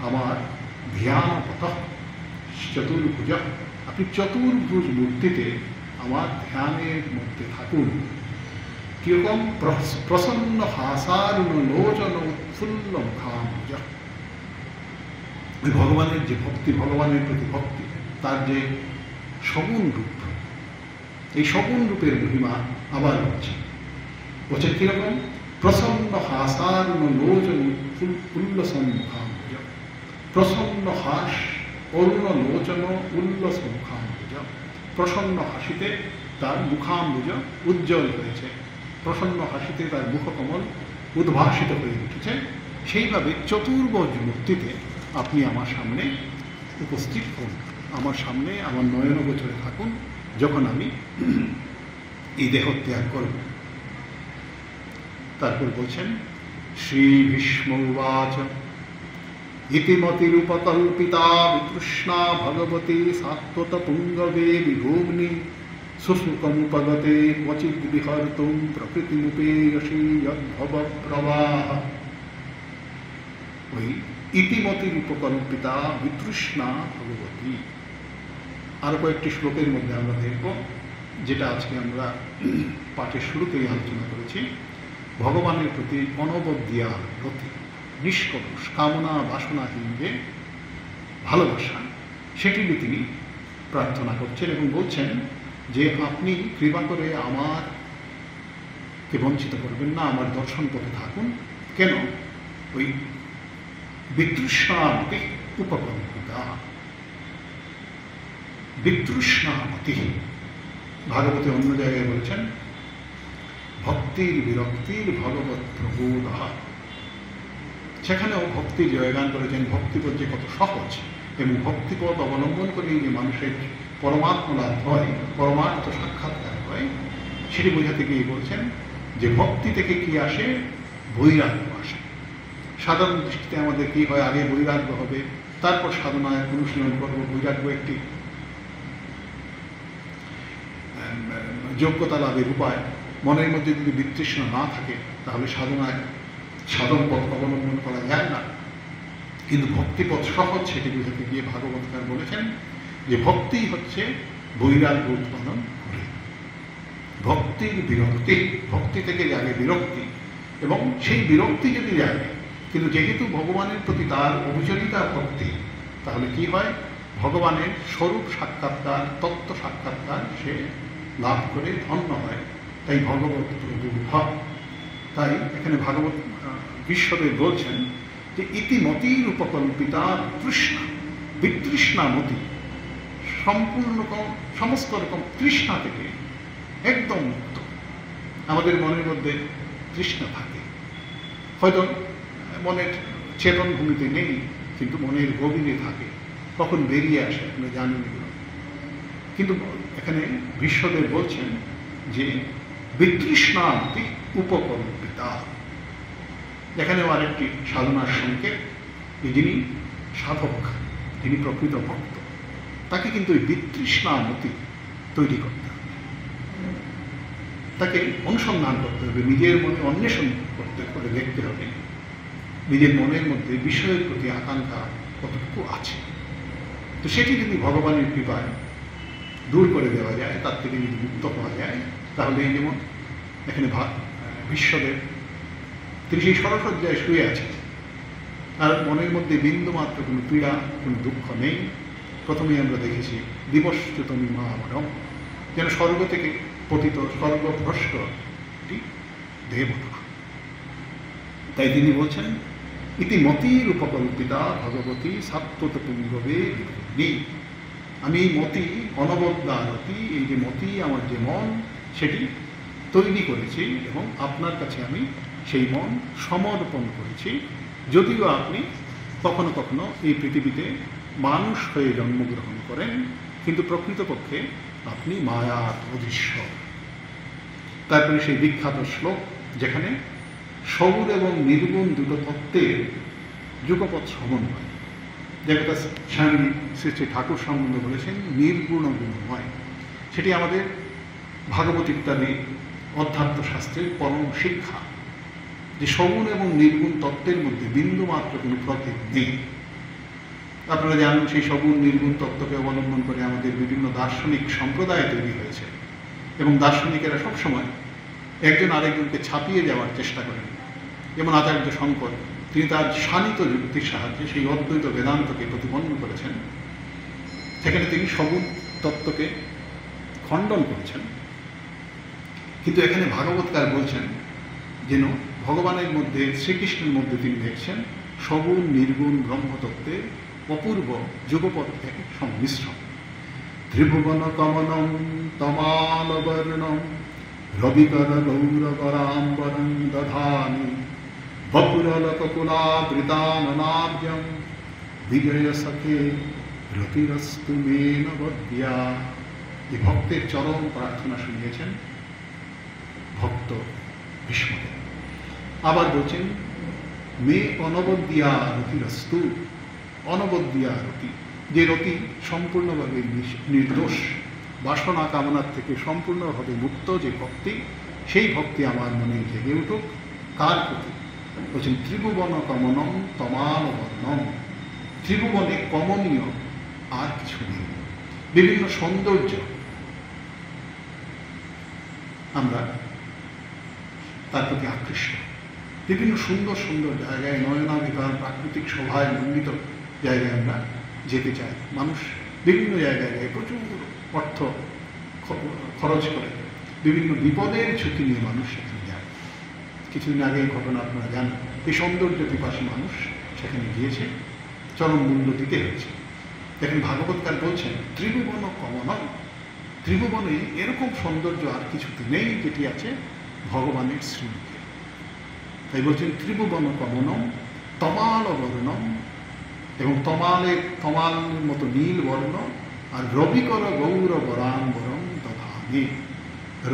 আমার ধ্যানপথ চতুর্ভুজ, আপনি চতুর্ভুজ মূর্তিতে আমার ধ্যানের মধ্যে থাকুন। কিরকম? প্রসন্ন হাসারুণ লোচন উৎফুল্ল মুখাম্বুজ। ওই ভগবানের যে ভক্তি, ভগবানের প্রতি ভক্তি, তার যে সগুণ রূপ, এই সগুণ রূপের মহিমা আবার বলছে কিরকম? প্রসন্ন হাসারুণ লোচন উল্লসম মুখাম্বুজ, প্রসন্ন হাস অরুণ লোচন উল্লস মুখাম্বুজ। প্রসন্ন হাসিতে তার মুখাম্বুজ উজ্জ্বল হয়েছে, প্রসন্ন হাসিতে তার মুখকমল উদ্ভাসিত হয়ে উঠেছে। সেইভাবে চতুর্ভুজ মূর্তিতে আপনি আমার সামনে উপস্থিত হন, আমার সামনে আমার নয়নগোচরে থাকুন যখন আমি এই দেহ ত্যাগ করব। তারপর বলছেন শ্রী ভীষ্ম উবাচ ইতিমতিরূপকল্পিতা বিতৃষ্ণা ভগবতী সাত্বত পুঙ্গবে বিভূম্নি সুসুকমুপগতে ক্বচিদ বিহর্তুম প্রকৃতিমুপেয়সী যদ্ভব প্রবাহ। ওই ইতিমতির উপকল্পিতা বিতৃষ্ণা ভগবতী আরো কয়েকটি শ্লোকের মধ্যে আমরা দেখব, যেটা আজকে আমরা পাঠের শুরুতেই আলোচনা করেছি। ভগবানের প্রতি অনবদ্যা রতি, নিষ্কলুষ কামনা বাসনাহীন যে ভালোবাসা, সেটিরই তিনি প্রার্থনা করছেন এবং বলছেন যে আপনি কৃপা করে আমারকে বঞ্চিত করবেন না, আমার দর্শন পথে থাকুন। কেন? ওই বিতৃষ্ণামতি উপকল্পিতা, বিতৃষ্ণামতি ভাগবতে অন্য জায়গায় বলেছেন ভক্তির বিরক্তির ভগবত প্রবোধ, সেখানেও ভক্তির জয়গান করেছেন। ভক্তিপদ যে কত সহজ এবং ভক্তিপদ অবলম্বন করেই যে মানুষের পরমাত্মা লাভ হয়, পরমার্থ সাক্ষাৎকার হয়, সেটি বোঝাতে গিয়ে বলছেন যে ভক্তি থেকে কি আসে? বৈরাগ্য আসে। সাধারণ দৃষ্টিতে আমাদের কি হয়? আগে বৈরাগ্য হবে, তারপর সাধনায় অনুশীলন করব। বৈরাগ্য একটি যোগ্যতা লাভের উপায়। মনের মধ্যে যদি বিতৃষ্ণা না থাকে তাহলে সাধন পথ অবলম্বন করা যায় না। কিন্তু ভক্তিপথ সহজ, সেটি বুঝাতে গিয়ে ভাগবতকার বলেছেন যে ভক্তি হচ্ছে বৈরাগ্য উৎপাদন করে। ভক্তির বিরক্তি, ভক্তি থেকে জাগে বিরক্তি, এবং সেই বিরক্তি যদি জাগে, কিন্তু যেহেতু ভগবানের প্রতি তার অবিচলিতা ভক্তি, তাহলে কি হয়? ভগবানের স্বরূপ সাক্ষাৎকার, তত্ত্ব সাক্ষাৎকার সে লাভ করে ধন্য হয়। তাই ভগবত প্রভু ভাব। তাই এখানে ভাগবত বিশ্বদেব বলছেন যে ইতিমতির উপকল্পিতা তৃষ্ণা, বিতৃষ্ণামতি, সম্পূর্ণ সমস্ত রকম তৃষ্ণা থেকে একদম মুক্ত। আমাদের মনের মধ্যে তৃষ্ণা থাকে, হয়তো মনের চেতন ভূমিতে নেই, কিন্তু মনের গভীরে থাকে, কখন বেরিয়ে আসে আপনি জানেন এগুলো। কিন্তু এখানে বিশ্বদেব বলছেন যে বিতৃষ্ণামতি উপকল্পিতা। এখানেও আরেকটি সাধনার সংকেত, যিনি সাধক, যিনি প্রকৃত ভক্ত, তাকে কিন্তু ওই বিতৃষ্ণামতি তৈরি করতে হবে, তাকে অনুসন্ধান করতে হবে, নিজের মনে অন্বেষণ করে দেখতে হবে নিজের মনের মধ্যে বিষয়ের প্রতি আকাঙ্ক্ষা কতটুকু আছে। তো সেটি যদি ভগবানের কৃপায় দূর করে দেওয়া যায়, তার থেকে যদি মুক্ত হওয়া যায়, তাহলে এই যেমন এখানে বিশ্বদেব তিনি সেই সরসজ্জায় শুয়ে আছেন, তার মনের মধ্যে বিন্দুমাত্র কোনো পীড়া, কোনো দুঃখ নেই। প্রথমেই আমরা দেখেছি দিবশ্চুতমি মা আমারম, যেন স্বর্গ থেকে পতিত, স্বর্গভ্রষ্ট একটি দেবতা। তাই তিনি বলছেন ইতি মতির উপকল্পিতা ভগবতী সাত্বত পুঙ্গবে বিভূতি। আমি এই মতি, অনবদ্যা রতি, এই যে মতি আমার যে মন সেটি তৈরি করেছি এবং আপনার কাছে আমি সেই মন সমর্পণ করেছি। যদিও আপনি কখনো কখনো এই পৃথিবীতে মানুষ হয়ে জন্মগ্রহণ করেন, কিন্তু প্রকৃতপক্ষে আপনি মায়ার অধীশ্বর। তারপরে সেই বিখ্যাত শ্লোক যেখানে সগুণ এবং নির্গুণ দুটো তত্ত্বের যুগপৎ সমন্বয়, যে কথা স্বামী শ্রী শ্রী ঠাকুর সম্বন্ধে বলেছেন নির্গুণ গুণময়, সেটি আমাদের ভাগবত ইত্যাদি অধ্যাত্ম শাস্ত্রের পরম শিক্ষা, যে সগুণ এবং নির্গুণ তত্ত্বের মধ্যে বিন্দুমাত্র কোনো প্রভেদ নেই। আপনারা জানেন সেই সগুণ নির্গুণ তত্ত্বকে অবলম্বন করে আমাদের বিভিন্ন দার্শনিক সম্প্রদায় তৈরি হয়েছে এবং দার্শনিকেরা সবসময় একজন আরেকজনকে ছাপিয়ে যাওয়ার চেষ্টা করেন। যেমন আচার্য শঙ্কর, তিনি তার শানিত যুক্তির সাহায্যে সেই অদ্বৈত বেদান্তকে প্রতিপন্ন করেছেন। সেখানে তিনি সগুণ তত্ত্বকে খণ্ডন করেছেন, কিন্তু এখানে ভাগবতকার বলছেন যেন ভগবানের মধ্যে, শ্রীকৃষ্ণের মধ্যে তিনি দেখছেন সগুণ নির্গুণ ব্রহ্মতত্ত্বের অপূর্ব যুগপৎ এক সংমিশ্রণ। ত্রিভুবন কমনম তমালবর্ণম রবিকর গৌরবরাম্বরং দধানি বপুরলককুলাবৃতাননাব্জং বিজয় সখে রতিরস্তু মে নবদ্যা। এই ভক্তের চরম প্রার্থনা শুনিয়েছেন ভক্ত ভীষ্মদেব। আবার বলছেন মে অনবদ্যা রতিরস্তু, অনবদ্যা রতি, যে রতি সম্পূর্ণভাবে নির্দোষ, বাসনা কামনার থেকে সম্পূর্ণভাবে মুক্ত যে ভক্তি, সেই ভক্তি আমার মনে জেগে উঠুক। কার প্রতি? বলছেন ত্রিভুবন কমনম তমাল বর্ণম, ত্রিভুবনে কমনীয় আর কিছু নেই। বিভিন্ন সৌন্দর্য আমরা তার প্রতি আকৃষ্ট, বিভিন্ন সুন্দর সুন্দর জায়গায়, নয়নাভিকার প্রাকৃতিক শোভায় মণ্ডিত জায়গায় আমরা যেতে চাই। মানুষ বিভিন্ন জায়গায় প্রচুর অর্থ খরচ করে, বিভিন্ন বিপদের ঝুঁকি নিয়ে মানুষ সেখানে যায়। কিছুদিন আগে এই ঘটনা আপনারা জানেন, এই সৌন্দর্য পিপাসী মানুষ সেখানে গিয়েছে, চরম মূল্য দিতে হয়েছে। দেখেন ভাগবতকার বলছেন ত্রিভুবন কমনম, ত্রিভুবনে এরকম সৌন্দর্য আর কিছুতে নেই যেটি আছে ভগবানের শ্রীমুখে। তাই বলছেন ত্রিভুবন কমনম তমাল বর্ণম, এবং তমালের মতো নীল বর্ণ, আর রবিকর গৌরবরাম্বরং দধানি।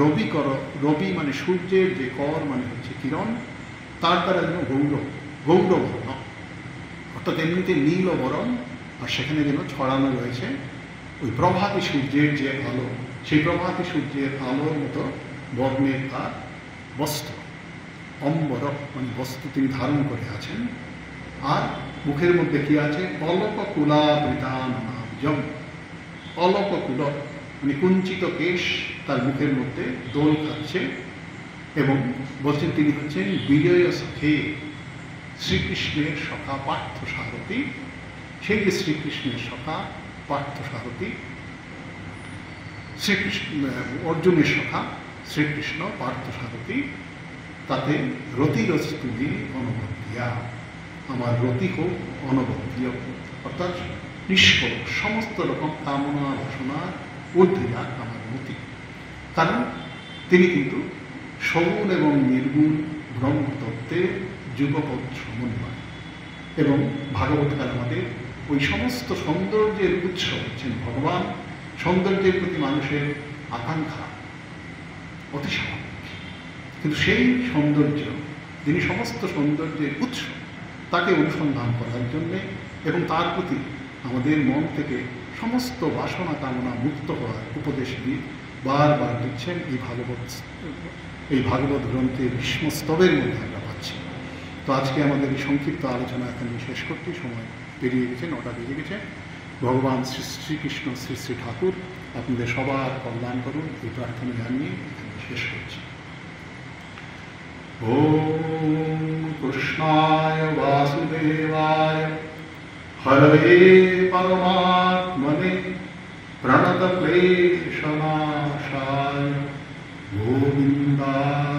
রবিকর, রবি মানে সূর্যের যে কর মানে হচ্ছে কিরণ, তার দ্বারা যেন গৌরবর্ণ, অর্থাৎ এমনিতে নীল বরণ, আর সেখানে যেন ছড়ানো রয়েছে ওই প্রভাতী সূর্যের যে আলো, সেই প্রভাতী সূর্যের আলোর মতো বর্ণের তার বস্ত্র, অম্বর মানে বস্ত্র তিনি ধারণ করে আছেন। আর মুখের মধ্যে কি আছে? অলককুলাবৃতাননাব্জম, অলককুল মানে কুঞ্চিত কেশ তার মুখের মধ্যে দোল খাচ্ছে, এবং বলছেন তিনি হচ্ছেন বিজয় সখে, শ্রীকৃষ্ণের সখা পার্থ সারথী। সেই যে শ্রীকৃষ্ণের সখা পার্থ সারথী, শ্রীকৃষ্ণ অর্জুনের সখা শ্রীকৃষ্ণ পার্থ সারথী, তাতে রতিরস্তুতি অনবদ্যা, আমার রতি হোক অনবদ্য, অর্থাৎ নিষ্ফল, সমস্ত রকম কামনা বাসনার ঊর্ধ্বে যাক আমার মতি। কারণ তিনি কিন্তু সগুণ এবং নির্গুণ ব্রহ্মতত্ত্বের যুগপৎ সমন্বয়, এবং ভাগবতকার আমাদের ওই সমস্ত সৌন্দর্যের উৎস হচ্ছেন ভগবান। সৌন্দর্যের প্রতি মানুষের আকাঙ্ক্ষা অতি স্বাভাবিক, কিন্তু সেই সৌন্দর্য, যিনি সমস্ত সৌন্দর্যের উৎস, তাকে অনুসন্ধান করার জন্যে এবং তার প্রতি আমাদের মন থেকে সমস্ত বাসনা কামনা মুক্ত হওয়ার উপদেশ দিয়ে বারবার দিচ্ছেন এই ভাগবত গ্রন্থে ভীষ্মস্তবের মধ্যে আমরা পাচ্ছি। তো আজকে আমাদের এই সংক্ষিপ্ত আলোচনা এখানে শেষ করতে সময় পেরিয়ে গেছে, 9টা বেজে গেছে। ভগবান শ্রীকৃষ্ণ শ্রী শ্রী ঠাকুর আপনাদের সবার কল্যাণ করুন, এই প্রার্থনা জানিয়ে এখানে শেষ করছি। ওম কৃষ্ণায় বাসুদেবায় হরে পরমাত্মনে প্রণতক্লেশনাশায় গোবিন্দায়